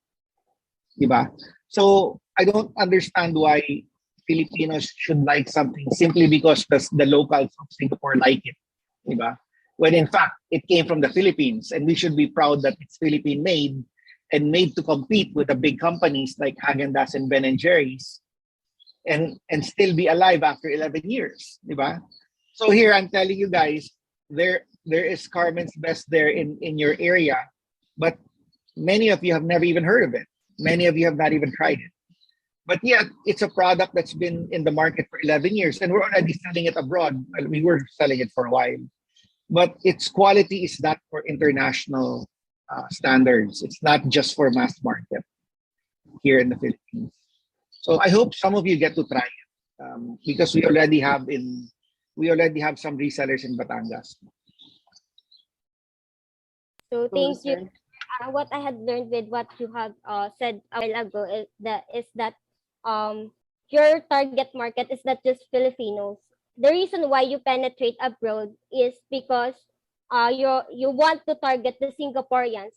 Diba? So I don't understand why Filipinos should like something simply because the locals of Singapore like it. Diba? When in fact, it came from the Philippines and we should be proud that it's Philippine made and made to compete with the big companies like Häagen-Dazs and Ben & Jerry's and still be alive after 11 years. Diba? So here I'm telling you guys, there is Carmen's Best there in your area, but many of you have never even heard of it. Many of you have not even tried it. But yet, it's a product that's been in the market for 11 years, and we're already selling it abroad. Well, we were selling it for a while. But its quality is not for international standards. It's not just for mass market here in the Philippines. So I hope some of you get to try it because we already have some resellers in Batangas. So thank you. What I had learned with what you have said a while ago is that your target market is not just Filipinos. The reason why you penetrate abroad is because you want to target the Singaporeans,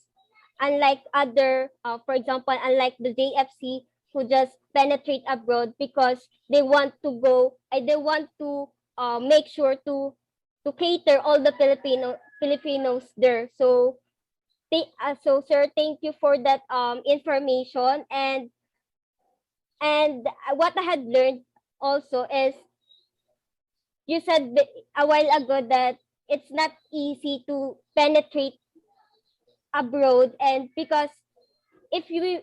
unlike other, for example, unlike the JFC who just penetrate abroad because they want to go. They want to make sure to cater all the Filipinos there. So sir, thank you for that information. And what I had learned also is you said a while ago that it's not easy to penetrate abroad, and because if we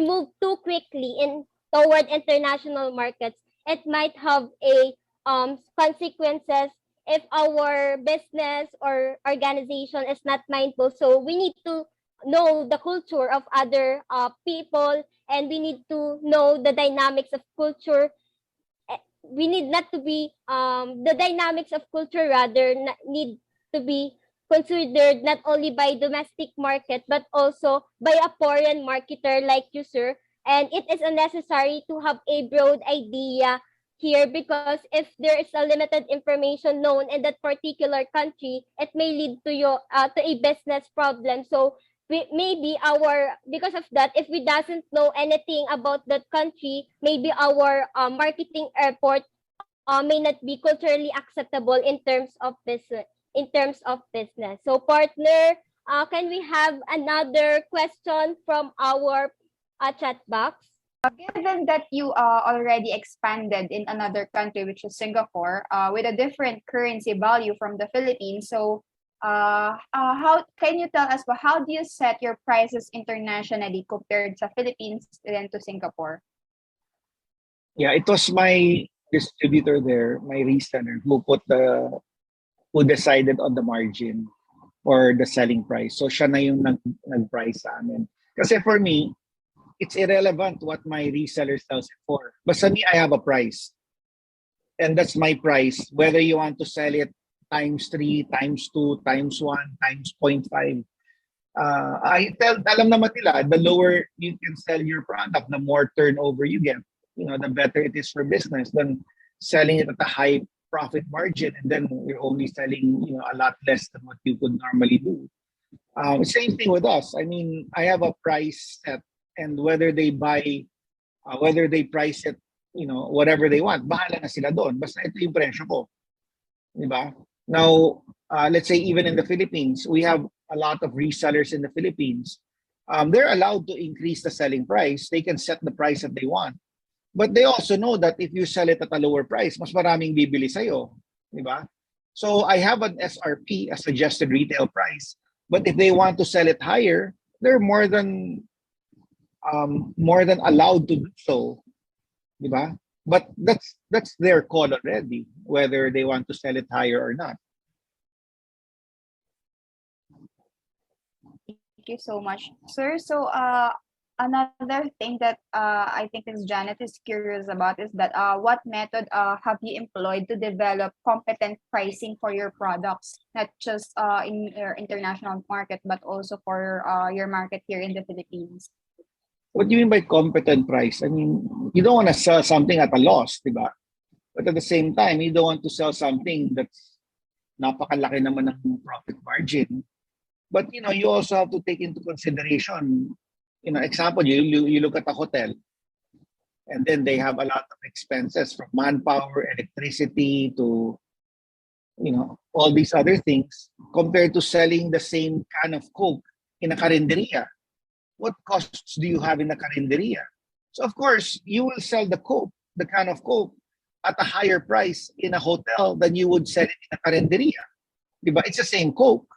move too quickly toward international markets, it might have a consequences if our business or organization is not mindful. So we need to know the culture of other people, and we need to know the dynamics of culture. We need not to be the dynamics of culture rather need to be considered not only by domestic market but also by a foreign marketer like you, sir. And it is unnecessary to have a broad idea here, because if there is a limited information known in that particular country, it may lead to a business problem. So because of that, if we doesn't know anything about that country, maybe our marketing effort may not be culturally acceptable in terms of business. So partner, can we have another question from our chat box? Given that you already expanded in another country, which is Singapore, with a different currency value from the Philippines, so how can you tell us how do you set your prices internationally compared to Philippines and to Singapore? Yeah, it was my distributor there, my reseller, who decided on the margin or the selling price. So siya na yung nag-price sa amin. Kasi for me, it's irrelevant what my reseller sells it for. But for me, I have a price. and that's my price. Whether you want to sell it times 3, times 2, times 1, times 0.5. Alam naman nila, the lower you can sell your product, the more turnover you get. The better it is for business than selling it at a high profit margin, and then you're only selling, a lot less than what you could normally do. Same thing with us. I mean, I have a price set, and whether they price it, whatever they want, bahala na sila doon. Basta ito yung presyo ko. Diba? Now, let's say even in the Philippines, we have a lot of resellers in the Philippines. They're allowed to increase the selling price. They can set the price that they want. But they also know that if you sell it at a lower price, mas maraming bibili sa'yo. Diba? So I have an SRP, a suggested retail price. But if they want to sell it higher, they're more than allowed to do so. Diba? But that's their call already, whether they want to sell it higher or not. Thank you so much, sir. So another thing that I think Ms. Janet is curious about is that what method have you employed to develop competent pricing for your products, not just in your international market, but also for your market here in the Philippines? What do you mean by competent price? I mean, you don't want to sell something at a loss, diba? But at the same time, you don't want to sell something that's napakalaki naman ng profit margin. But, you also have to take into consideration, example, you look at a hotel, and then they have a lot of expenses from manpower, electricity to, all these other things, compared to selling the same can of Coke in a carinderia. What costs do you have in a carinderia? So, of course, you will sell the can of Coke, at a higher price in a hotel than you would sell it in a carinderia. Diba? It's the same Coke.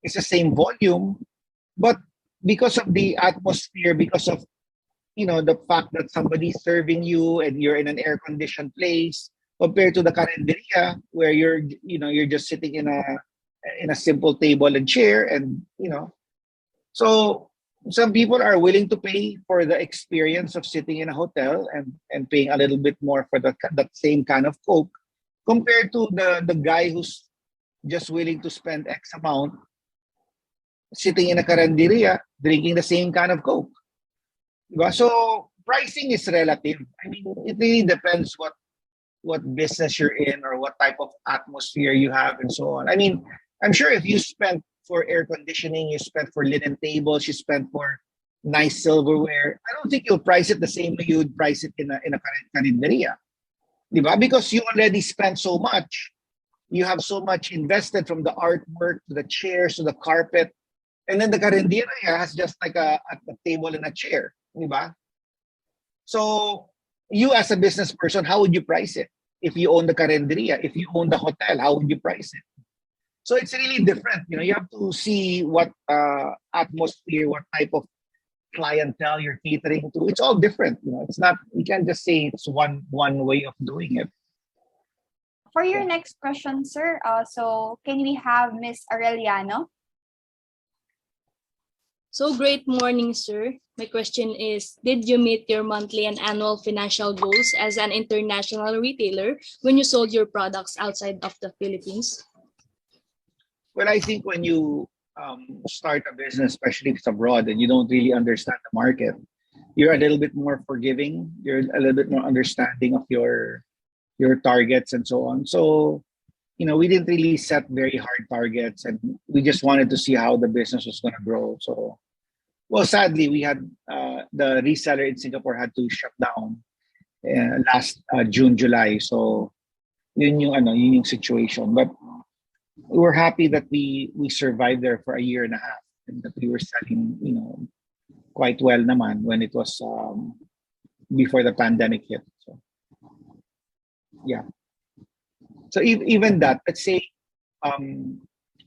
It's the same volume. But because of the atmosphere, because of, the fact that somebody's serving you and you're in an air-conditioned place, compared to the carinderia where you're just sitting in a simple table and chair, and, so some people are willing to pay for the experience of sitting in a hotel and paying a little bit more for that same kind of Coke, compared to the guy who's just willing to spend X amount sitting in a carinderia drinking the same kind of Coke. So pricing is relative. I mean, it really depends what business you're in or what type of atmosphere you have and so on. I mean, I'm sure if you spend for air conditioning, you spend for linen tables, you spend for nice silverware, I don't think you'll price it the same way you would price it in a carinderia. Diba? Because you already spent so much. You have so much invested, from the artwork to the chairs to the carpet. And then the carinderia has just like a table and a chair. Diba? So you as a business person, how would you price it? If you own the carinderia, if you own the hotel, how would you price it? So it's really different. You have to see what atmosphere, what type of clientele you're catering to. It's all different. It's not, you can't just say it's one way of doing it. For your next question, sir, so can we have Miss Aureliano? So great morning, sir. My question is, did you meet your monthly and annual financial goals as an international retailer when you sold your products outside of the Philippines? Well, I think when you start a business, especially if it's abroad and you don't really understand the market, you're a little bit more forgiving. You're a little bit more understanding of your targets and so on. So, we didn't really set very hard targets, and we just wanted to see how the business was going to grow. So, well, sadly, we had the reseller in Singapore had to shut down last June, July. So, yun yung situation. But we were happy that we survived there for a year and a half, and that we were selling, quite well naman when it was before the pandemic hit. So, yeah. So even that, let's say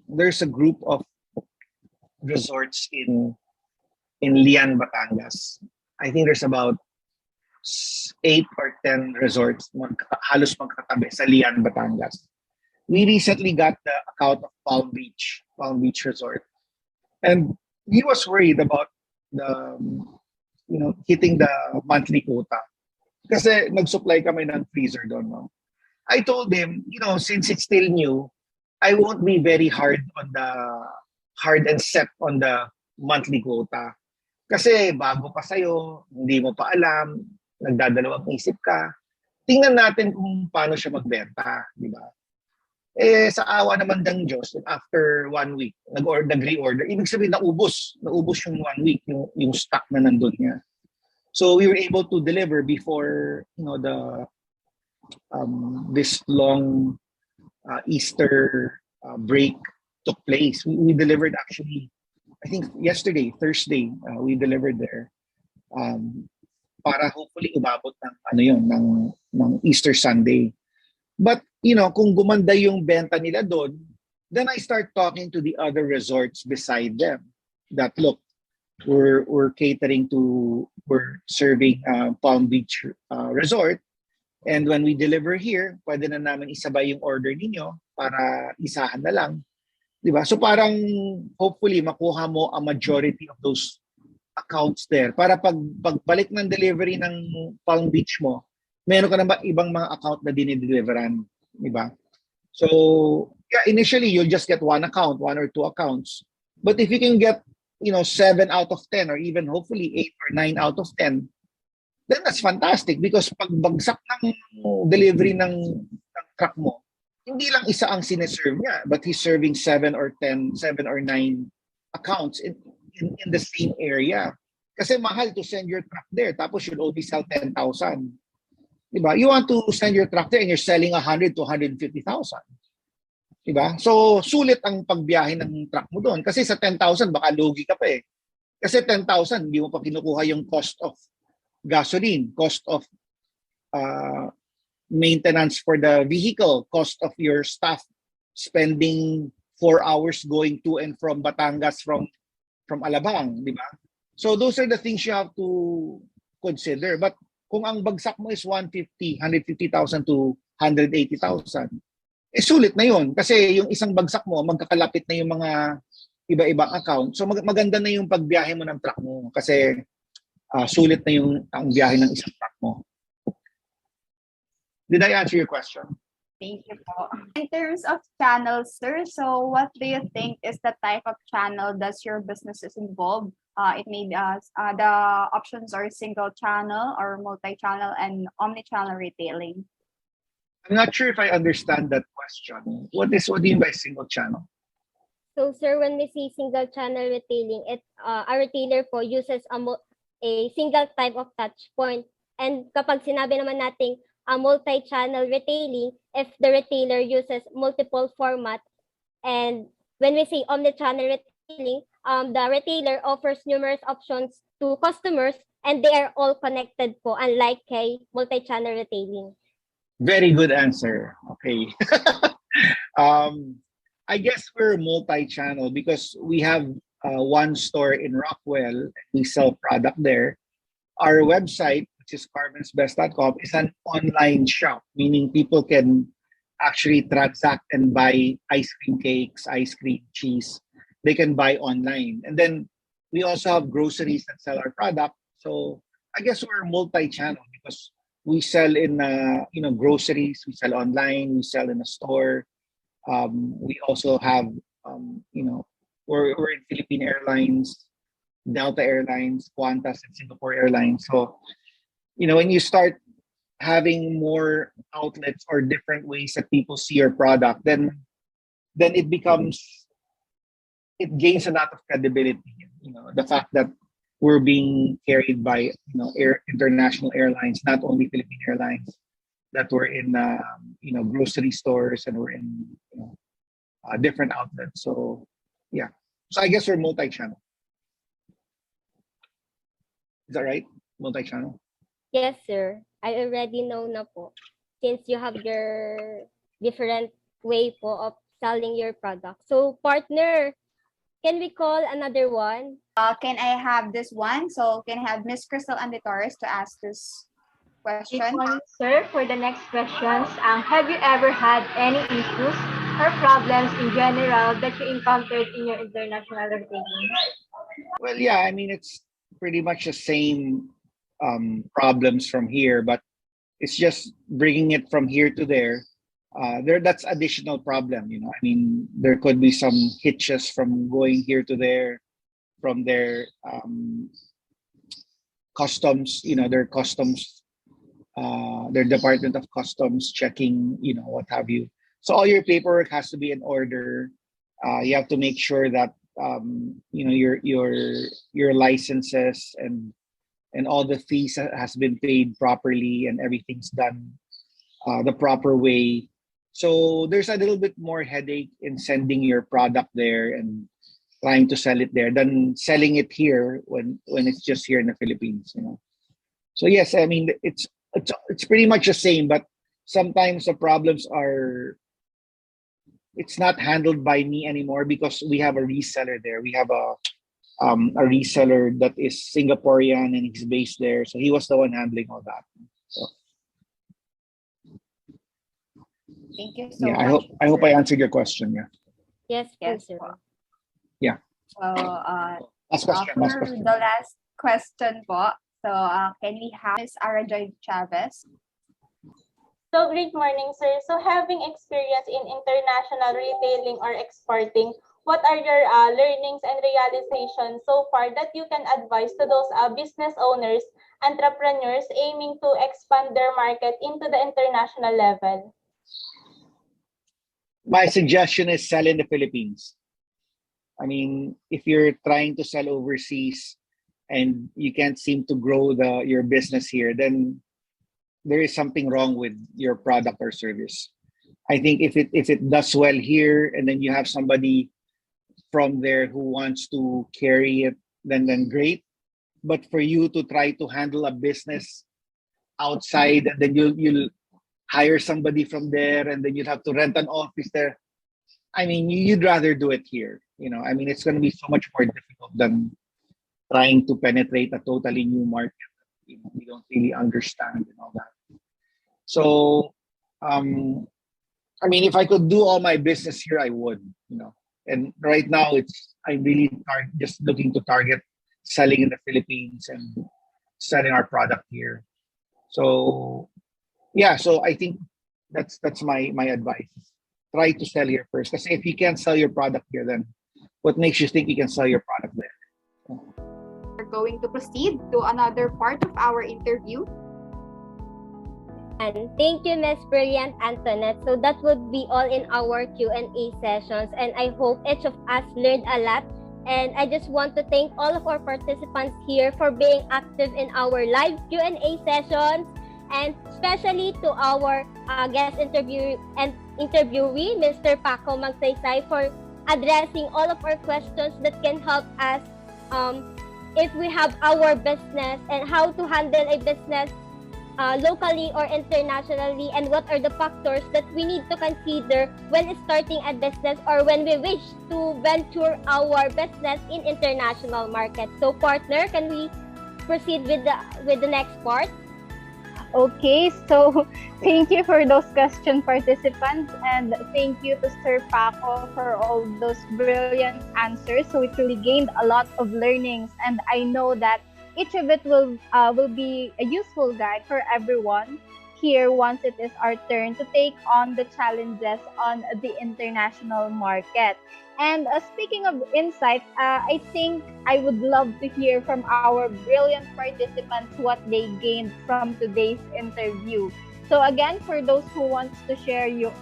there's a group of resorts in Lian, Batangas. I think there's about 8 or 10 resorts halos magkatabi sa Lian, Batangas. We recently got the account of Palm Beach Resort, and he was worried about the hitting the monthly quota kasi nag-supply kami ng freezer doon, no? I told him, since it's still new, I won't be very hard and set on the monthly quota. Kasi bago pa sa'yo, hindi mo pa alam, nagdadalawang isip ka. Tingnan natin kung paano siya magbenta, di ba? Sa awa naman ng Diyos, after 1 week, nag-reorder. Ibig sabihin, naubos yung 1 week, yung stock na nandun niya. So we were able to deliver before, this long Easter break took place. We delivered actually, I think yesterday, Thursday, we delivered there. Para hopefully umabot ng Easter Sunday. But, kung gumanda yung benta nila doon, then I start talking to the other resorts beside them that, look, we're serving Palm Beach Resort. And when we deliver here, pwede na namin isabay yung order ninyo para isahan na lang. Diba? So parang hopefully makuha mo a majority of those accounts there. Para pagbalik ng delivery ng Palm Beach mo, meron ka na ba ibang mga account na dinideliveran, di ba? So, yeah, initially you'll just get one account, 1 or 2 accounts. But if you can get, 7 out of 10 or even hopefully 8 or 9 out of 10, then that's fantastic because pag bagsak ng delivery ng truck mo, hindi lang isa ang sineserve niya, but he's serving 7 or 10, 7 or 9 accounts in the same area. Kasi mahal to send your truck there, tapos you'll only sell 10,000. Diba? You want to send your truck there and you're selling 100 to 150,000. Diba? So, sulit ang pagbiyahe ng truck mo doon. Kasi sa 10,000, baka lugi ka pa eh. Kasi 10,000, hindi mo pa kinukuha yung cost of gasoline, cost of maintenance for the vehicle, cost of your staff spending 4 hours going to and from Batangas from Alabang, diba? So, those are the things you have to consider. But kung ang bagsak mo is 150,000 to 180,000, sulit na yun. Kasi yung isang bagsak mo, magkakalapit na yung mga iba-ibang account. So maganda na yung pagbiyahe mo ng truck mo. Kasi sulit na yung ang biyahe ng isang truck mo. Did I answer your question? Thank you po. In terms of channels, sir, so what do you think is the type of channel does your business is involved? It may be the options are single channel or multi-channel and omni-channel retailing. I'm not sure if I understand that question. What do you mean by single channel? So, sir, when we see single channel retailing, a retailer po uses a single type of touch point. And kapag sinabi naman nating a multi-channel retailing, if the retailer uses multiple formats, and when we say omni-channel retailing, the retailer offers numerous options to customers and they are all connected po, unlike kay multi-channel retailing. Very good answer. Okay. I guess we're multi-channel because we have one store in Rockwell. We sell product there. Our website, which is carmensbest.com, is an online shop, meaning people can actually transact and buy ice cream cakes, ice cream, cheese. They can buy online. And then we also have groceries that sell our product. So I guess we're multi-channel because we sell in groceries, we sell online, we sell in a store. We also have we're in Philippine Airlines, Delta Airlines, Qantas, and Singapore Airlines. So when you start having more outlets or different ways that people see your product, then it gains a lot of credibility. The fact that we're being carried by international airlines, not only Philippine Airlines, that we're in grocery stores and we're in different outlets. So yeah, so I guess we're multi-channel. Is that right? Multi-channel? Yes, sir. I already know na po. Since you have your different way po of selling your product. So partner, can we call another one? Can I have this one? So can I have Miss Crystal Anditores to ask this question? Good morning, sir. For the next questions, have you ever had any issues or problems in general that you encountered in your international retailing? Well, yeah, I mean, it's pretty much the same problems from here, but it's just bringing it from here to there that's additional problem. I mean, there could be some hitches from going here to there, from their customs, their customs, their Department of Customs checking, what have you. So all your paperwork has to be in order. You have to make sure that your licenses and all the fees has been paid properly and everything's done the proper way. So there's a little bit more headache in sending your product there and trying to sell it there than selling it here when it's just here in the Philippines. So yes, I mean it's pretty much the same, but sometimes the problems are, it's not handled by me anymore because we have a reseller there. We have a reseller that is Singaporean and he's based there, so he was the one handling all that. So, thank you so yeah, much. I hope I answered your question. Yeah. Yes, Yes. sir. Yeah. So, Last question. Last for question. the last question po, so can we have Ms. Arajoy Chavez? So, great morning, sir. So, having experience in international retailing or exporting, what are your learnings and realizations so far that you can advise to those business owners, entrepreneurs aiming to expand their market into the international level? My suggestion is sell in the Philippines. I mean, if you're trying to sell overseas and you can't seem to grow your business here, then there is something wrong with your product or service. I think if it does well here and then you have somebody from there who wants to carry it, then great. But for you to try to handle a business outside and then you'll hire somebody from there and then you'd have to rent an office there. I mean, you'd rather do it here. I mean, it's going to be so much more difficult than trying to penetrate a totally new market that we don't really understand and all that. So, I mean, if I could do all my business here, I would. And right now, I'm really just looking to target selling in the Philippines and selling our product here. So, yeah. So I think that's my advice. Try to sell here first. Because if you can't sell your product here, then what makes you think you can sell your product there? We're going to proceed to another part of our interview. And thank you, Miss Brilliant Antoinette. So that would be all in our Q&A sessions. And I hope each of us learned a lot. And I just want to thank all of our participants here for being active in our live Q&A sessions. And especially to our guest interviewee, Mr. Paco Magsaysay, for addressing all of our questions that can help us if we have our business and how to handle a business locally or internationally, and what are the factors that we need to consider when starting a business or when we wish to venture our business in international markets. So, partner, can we proceed with the next part? Okay, so thank you for those question participants, and thank you to Sir Paco for all those brilliant answers. So we truly gained a lot of learnings, and I know that each of it will be a useful guide for everyone here once it is our turn to take on the challenges on the international market. And speaking of insights, I think I would love to hear from our brilliant participants what they gained from today's interview. So again, for those who wants to share your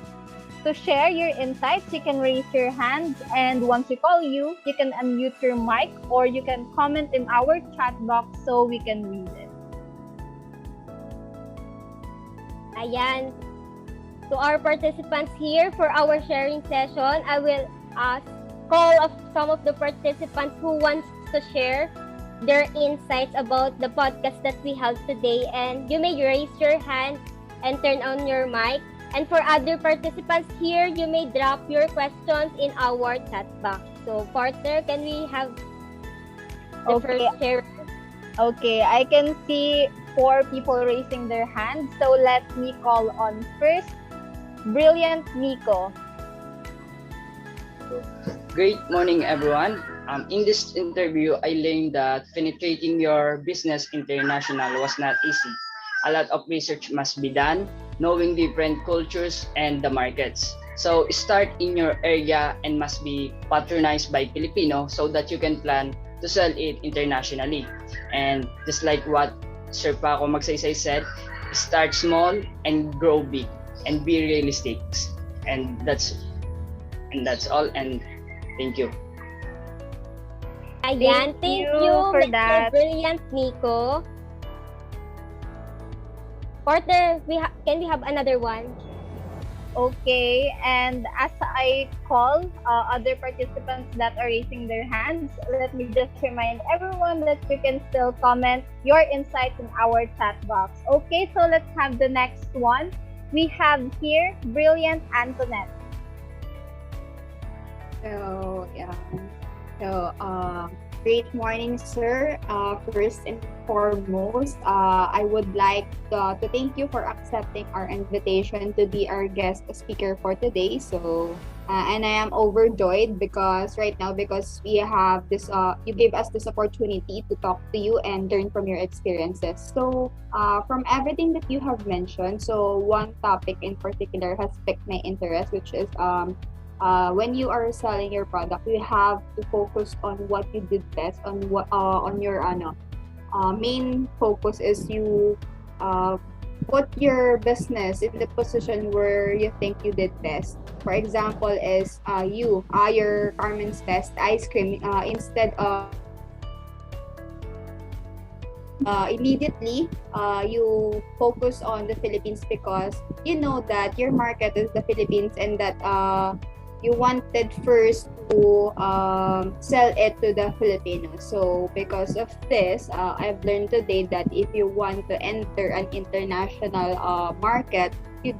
insights, you can raise your hand, and once we call you, you can unmute your mic or you can comment in our chat box so we can read it. Ayan. To our participants here for our sharing session, I will call of some of the participants who wants to share their insights about the podcast that we have today, and you may raise your hand and turn on your mic. And for other participants here, you may drop your questions in our chat box. So, partner, can we have the first share? Okay, I can see 4 people raising their hands. So let me call on first Brilliant Nico. Great morning, everyone. In this interview, I learned that penetrating your business international was not easy. A lot of research must be done, knowing different cultures and the markets. So start in your area and must be patronized by Filipino so that you can plan to sell it internationally. And just like what Sir Paco Magsaysay said, start small and grow big and be realistic. And that's all, and thank you. Ayan, thank you for Mr. that. Brilliant Nico. Porter, can we have another one? Okay, and as I call other participants that are raising their hands, let me just remind everyone that you can still comment your insights in our chat box. Okay, so let's have the next one. We have here Brilliant Antoinette. So, yeah. So, great morning, sir. First and foremost, I would like to thank you for accepting our invitation to be our guest speaker for today. So, and I am overjoyed because we have this, you gave us this opportunity to talk to you and learn from your experiences. So, from everything that you have mentioned, so one topic in particular has piqued my interest, which is when you are selling your product, you have to focus on what you did best, on what on your main focus is you put your business in the position where you think you did best. For example, is your Carmen's Best ice cream, instead of immediately you focus on the Philippines because you know that your market is the Philippines and that you wanted first to sell it to the Filipinos. So because of this, I've learned today that if you want to enter an international market, you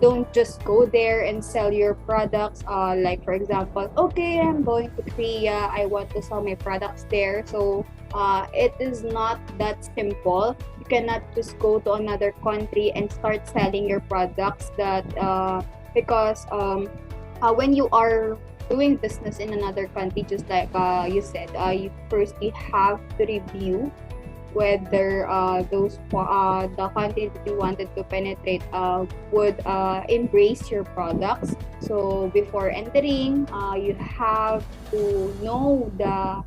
don't just go there and sell your products. Like for example, okay, I'm going to Korea, I want to sell my products there. So it is not that simple. You cannot just go to another country and start selling your products because when you are doing business in another country, just like you said, you firstly have to review whether the country that you wanted to penetrate would embrace your products. So before entering, you have to know the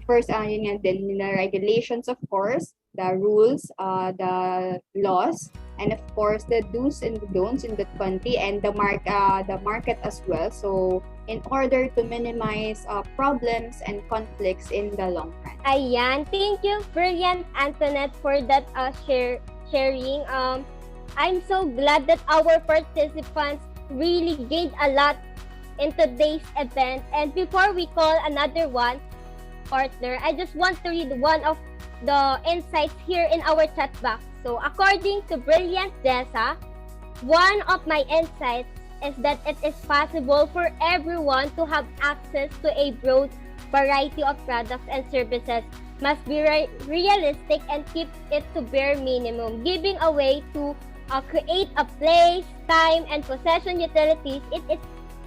first the regulations, of course, the rules, the laws, and of course the do's and the don'ts in that country and the market as well. So in order to minimize problems and conflicts in the long run. Ayan, thank you, Brilliant Antoinette, for that sharing. I'm so glad that our participants really gained a lot in today's event. And before we call another one, partner, I just want to read one of the insights here in our chat box. So according to Brilliant Jessa, one of my insights is that it is possible for everyone to have access to a broad variety of products and services. Must be realistic and keep it to bare minimum. Giving away to create a place, time, and possession utilities, it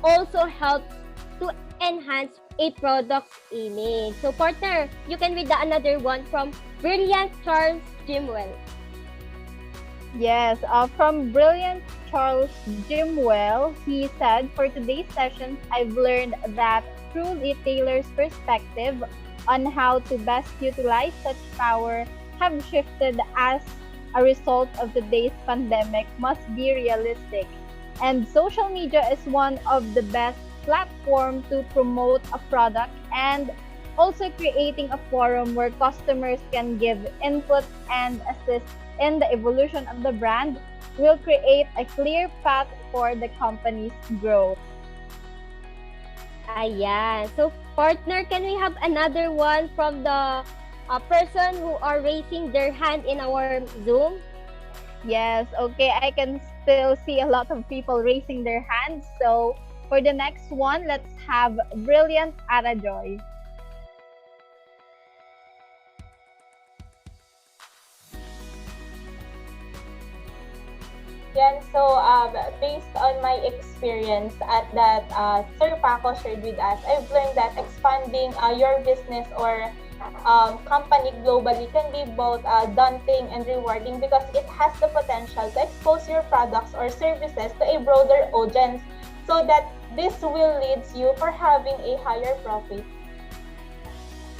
also helps to enhance a product's image. So partner, you can read another one from Brilliant Charles Jimwell. Yes, from Brilliant Charles Jimwell, he said, for today's session, I've learned that true retailer's perspective on how to best utilize such power have shifted as a result of today's pandemic must be realistic. And social media is one of the best platform to promote a product and also creating a forum where customers can give input and assist in the evolution of the brand will create a clear path for the company's growth. Ayan. So, partner, can we have another one from the person who are raising their hand in our Zoom? Yes, okay. I can still see a lot of people raising their hands. So, for the next one, let's have Brilliant Arajoy. Yan, so based on my experience at that Sir Paco shared with us, I've learned that expanding your business or company globally can be both daunting and rewarding because it has the potential to expose your products or services to a broader audience so that this will lead you for having a higher profit.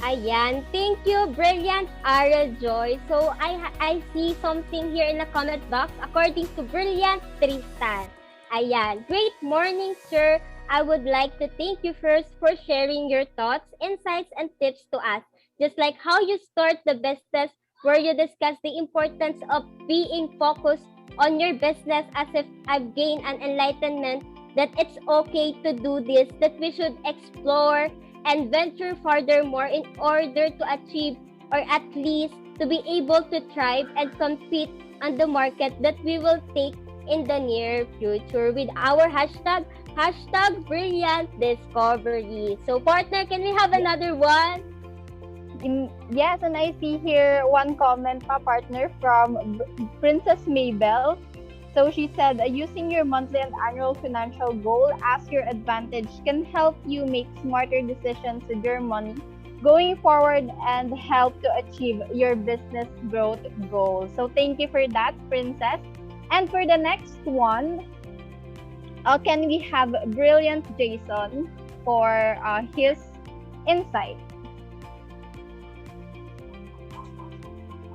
Ayan, thank you, brilliant Ara Joy. So I see something here in the comment box according to brilliant Tristan. Ayan, great morning, sir. I would like to thank you first for sharing your thoughts, insights, and tips to us. Just like how you start the business, where you discuss the importance of being focused on your business, as if I've gained an enlightenment that it's okay to do this, that we should explore and venture furthermore in order to achieve or at least to be able to thrive and compete on the market that we will take in the near future with our hashtag brilliant discovery. So partner, can we have another one? Yes, and I see here one comment, partner, from Princess Maybell. So she said, using your monthly and annual financial goal as your advantage can help you make smarter decisions with your money going forward and help to achieve your business growth goals. So thank you for that, Princess. And for the next one, can we have brilliant Jason for his insight?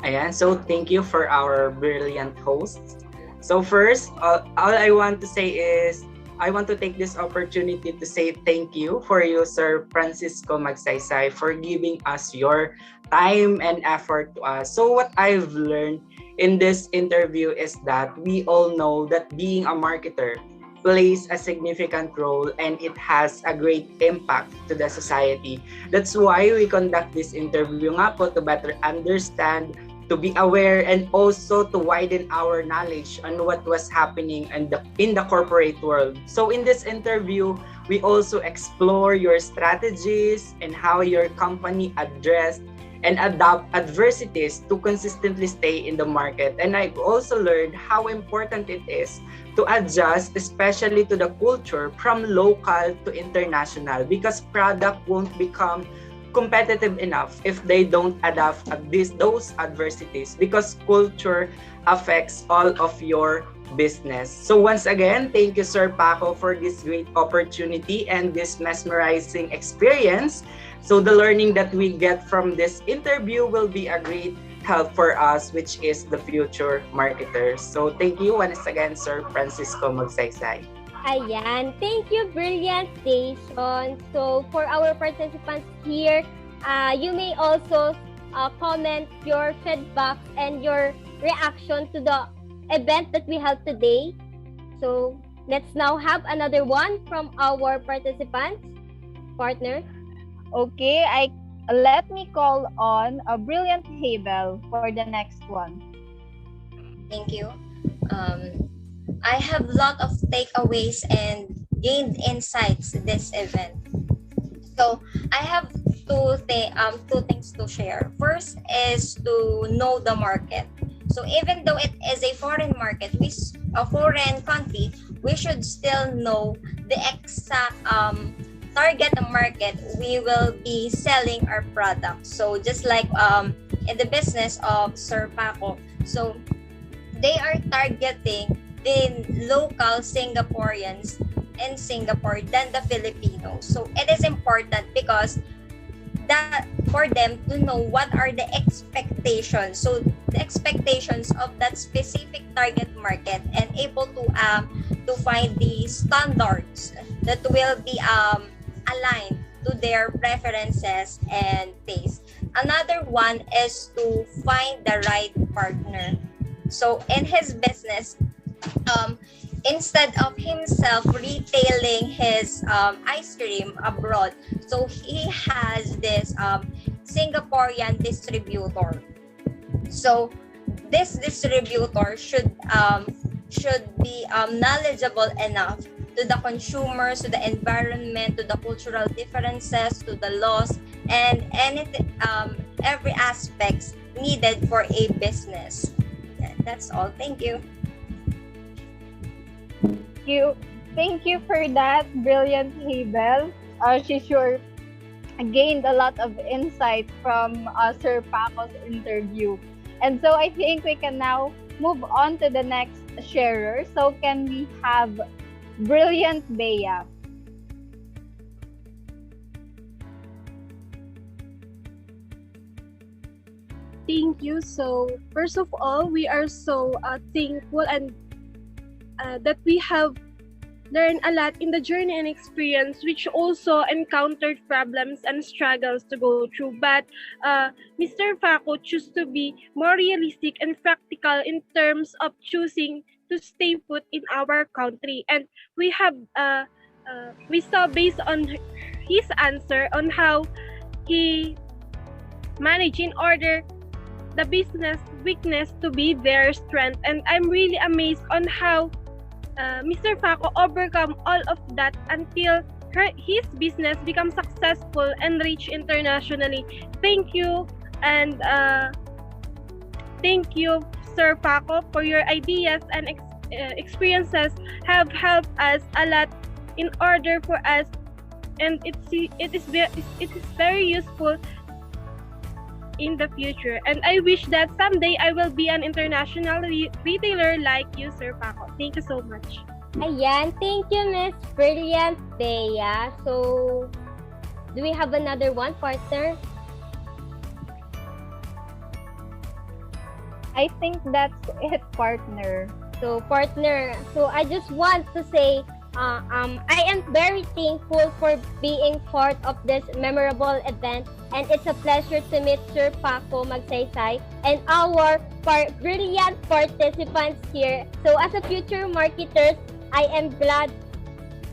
Ayan, so thank you for our brilliant hosts. So first, all I want to say is, I want to take this opportunity to say thank you for you, Sir Francisco Magsaysay, for giving us your time and effort to us. So what I've learned in this interview is that we all know that being a marketer plays a significant role and it has a great impact to the society. That's why we conduct this interview nga po, to better understand, to be aware, and also to widen our knowledge on what was happening in the corporate world. So in this interview, we also explore your strategies and how your company addressed and adapt adversities to consistently stay in the market. And I've also learned how important it is to adjust, especially to the culture from local to international, because product won't become competitive enough if they don't adapt those adversities, because culture affects all of your business. So once again, thank you, Sir Paco, for this great opportunity and this mesmerizing experience. So the learning that we get from this interview will be a great help for us, which is the future marketers. So thank you once again, Sir Francisco Magsaysay. Ayan. Thank you, brilliant Jason. So for our participants here, you may also comment your feedback and your reaction to the event that we held today. So let's now have another one from our participants. Partner. Okay, let me call on a brilliant Habel for the next one. Thank you. I have a lot of takeaways and gained insights this event. So I have two things to share. First is to know the market. So even though it is a foreign market, a foreign country, we should still know the exact target market we will be selling our products. So just like in the business of Sir Paco, so they are targeting the local Singaporeans in Singapore than the Filipinos. So it is important because that for them to know what are the expectations. So the expectations of that specific target market, and able to find the standards that will be aligned to their preferences and taste. Another one is to find the right partner. So in his business, instead of himself retailing his ice cream abroad, so he has this Singaporean distributor. So this distributor should be knowledgeable enough to the consumers, to the environment, to the cultural differences, to the laws, and anything, every aspects needed for a business. That's all. Thank you. Thank you for that, brilliant Habel. She's your gained a lot of insight from Sir Paco's interview. And so I think we can now move on to the next sharer. So can we have Brilliant Bea? Thank you. So, first of all, we are so thankful and that we have learned a lot in the journey and experience, which also encountered problems and struggles to go through. But Mr. Faco chose to be more realistic and practical in terms of choosing to stay put in our country. And we have we saw based on his answer on how he managed in order the business weakness to be their strength. And I'm really amazed on how Mr. Faco overcome all of that until his business becomes successful and reach internationally. Thank you, and thank you, Sir Faco, for your ideas and experiences have helped us a lot in order for us, and it is very useful in the future. And I wish that someday I will be an international retailer like you, Sir Paco. Thank you so much. Ayan, thank you, Miss Brilliant Bea. So, do we have another one, partner? I think that's it, partner. So, partner, so I just want to say, I am very thankful for being part of this memorable event, and it's a pleasure to meet Sir Paco Magsaysay and our brilliant participants here. So as a future marketers, I am glad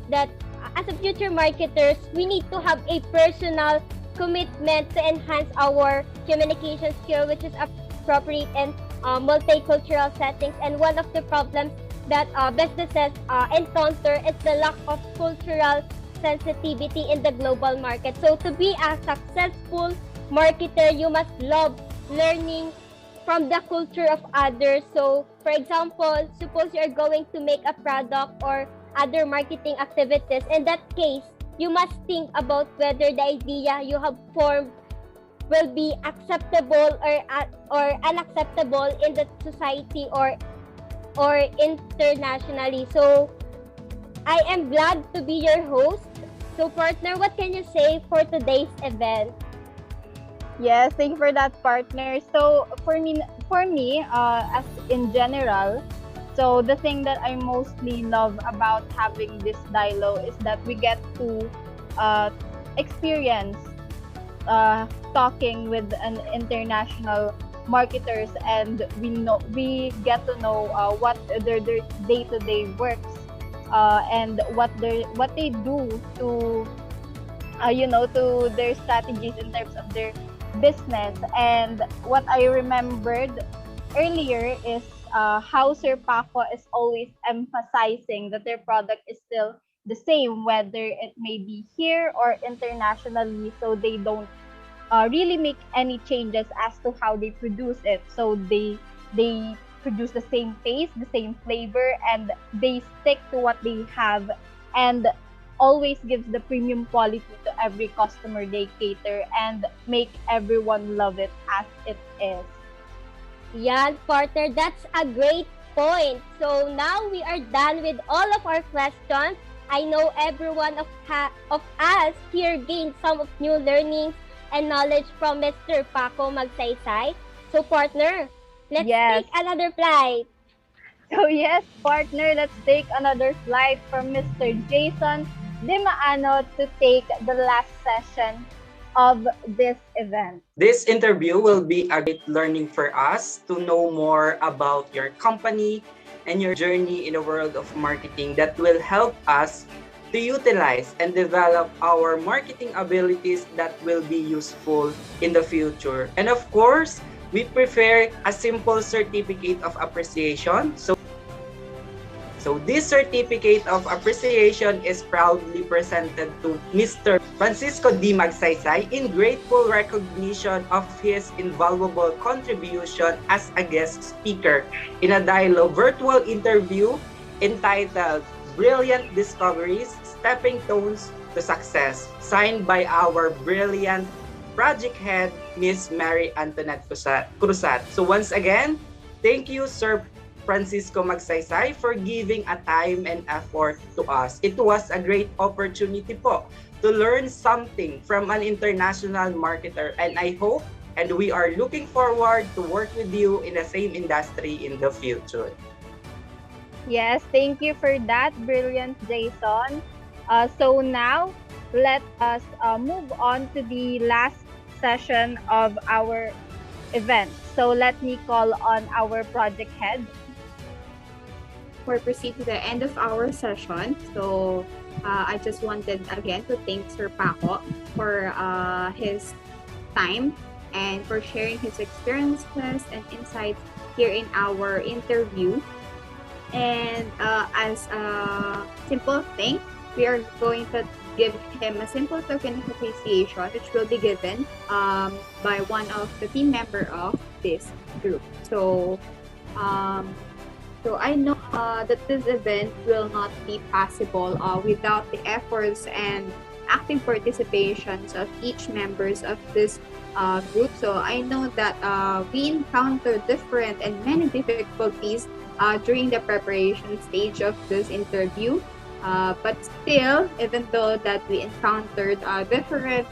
that as a future marketers, we need to have a personal commitment to enhance our communication skill, which is appropriate in multicultural settings. And one of the problems that businesses encounter is the lack of cultural sensitivity in the global market. So to be a successful marketer, you must love learning from the culture of others. So for example, suppose you're going to make a product or other marketing activities. In that case, you must think about whether the idea you have formed will be acceptable or unacceptable in the society or internationally. So I am glad to be your host. So partner, what can you say for today's event? Yes, thank you for that, partner. So for me, as in general, so the thing that I mostly love about having this dialogue is that we get to experience talking with an international marketers, and we get to know what their day-to-day works and what they do to to their strategies in terms of their business. And what I remembered earlier is how Sir Paco is always emphasizing that their product is still the same, whether it may be here or internationally, so they don't really make any changes as to how they produce it. So they produce the same taste, the same flavor, and they stick to what they have, and always gives the premium quality to every customer they cater and make everyone love it as it is. Yeah, partner, that's a great point. So now we are done with all of our questions. I know every one of us here gained some of new learnings and knowledge from Mr. Paco Magsaysay. So partner, let's take another flight. So yes, partner, let's take another flight from Mr. Jason Dimaano to take the last session of this event. This interview will be a great learning for us to know more about your company and your journey in the world of marketing that will help us to utilize and develop our marketing abilities that will be useful in the future. And of course, we prefer a simple certificate of appreciation. So this certificate of appreciation is proudly presented to Mr. Francisco D. Magsaysay in grateful recognition of his invaluable contribution as a guest speaker in a dialogue virtual interview entitled Brilliant Discoveries, Stepping Stones to success, signed by our brilliant project head, Miss Mary Antoinette Cruzat. So once again, thank you, Sir Francisco Magsaysay, for giving a time and effort to us. It was a great opportunity po to learn something from an international marketer, and I hope and we are looking forward to work with you in the same industry in the future. Yes, thank you for that, brilliant Jason. So now, let us move on to the last session of our event. So let me call on our project head. Before we proceed to the end of our session, so I just wanted again to thank Sir Paco for his time and for sharing his experiences and insights here in our interview. And as a simple thing, we are going to give him a simple token of appreciation, which will be given by one of the team member of this group. So I know that this event will not be possible without the efforts and active participations of each members of this group. So I know that we encountered different and many difficulties during the preparation stage of this interview. But still, even though that we encountered different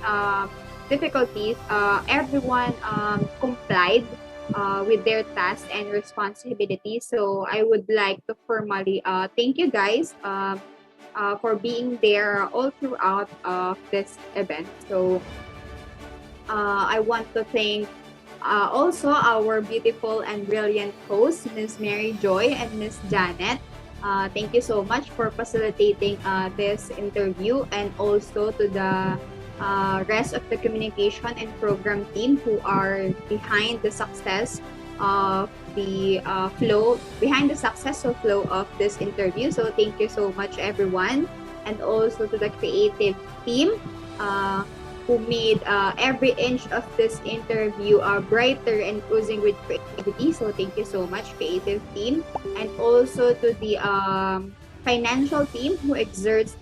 difficulties, everyone complied with their tasks and responsibilities. So I would like to formally thank you guys for being there all throughout this event. So I want to thank also our beautiful and brilliant hosts, Ms. Mary Joy and Ms. Janet. Thank you so much for facilitating this interview, and also to the rest of the communication and program team who are behind the success of the successful flow of this interview. So thank you so much, everyone, and also to the creative team who made every inch of this interview brighter and oozing with creativity. So thank you so much, creative team, and also to the financial team who exerts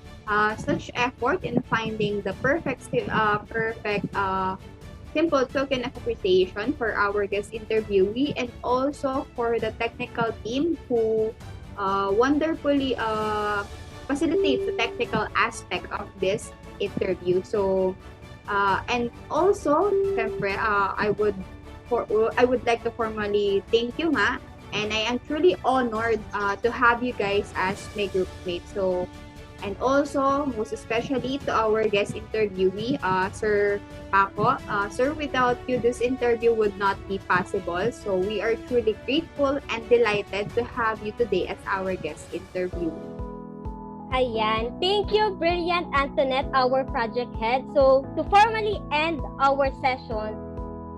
such effort in finding the perfect simple token of appreciation for our guest interviewee, and also for the technical team who wonderfully facilitates the technical aspect of this interview. So and also, syempre, I would like to formally thank you nga, and I am truly honored to have you guys as my group mates. So, and also, most especially to our guest interviewee, Sir Paco. Sir, without you, this interview would not be possible. So we are truly grateful and delighted to have you today as our guest interviewee. Ayan. Thank you, brilliant Antoinette, our project head. So, to formally end our session,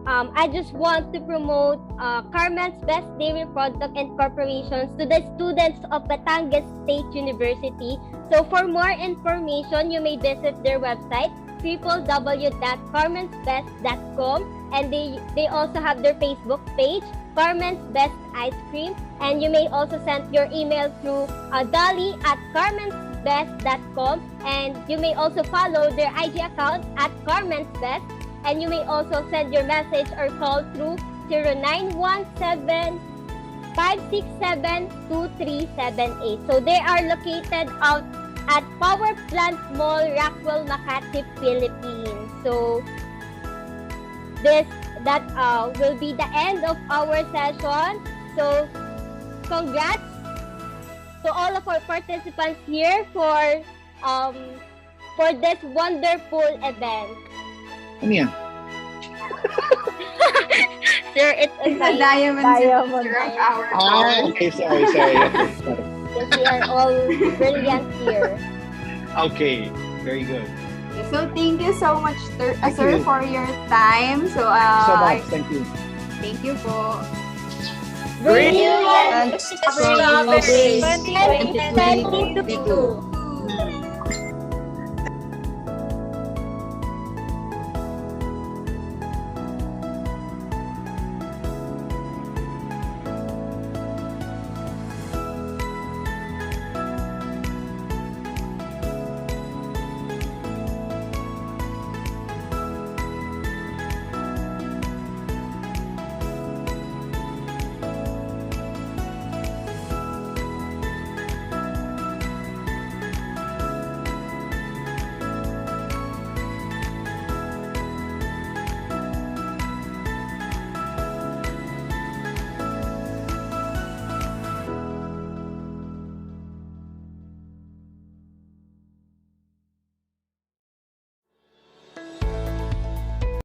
I just want to promote Carmen's Best Dairy Product and Corporations to the students of Batangas State University. So, for more information, you may visit their website, www.carmensbest.com, and they also have their Facebook page, Carmen's Best Ice Cream, and you may also send your email through dolly@carmensbest.com, and you may also follow their IG account at Carmen's Best, and you may also send your message or call through 0917-567-2378. So they are located out at Power Plant Mall, Rockwell, Makati, Philippines. So that will be the end of our session. So congrats to all of our participants here for this wonderful event. Ano yan? Sir, it's a diamond signature of our Okay, sorry. Yes, we are all brilliant here. Okay, very good. So thank you so much, sir, for your time. So much, thank you. Thank you po. Brilliant! 2022.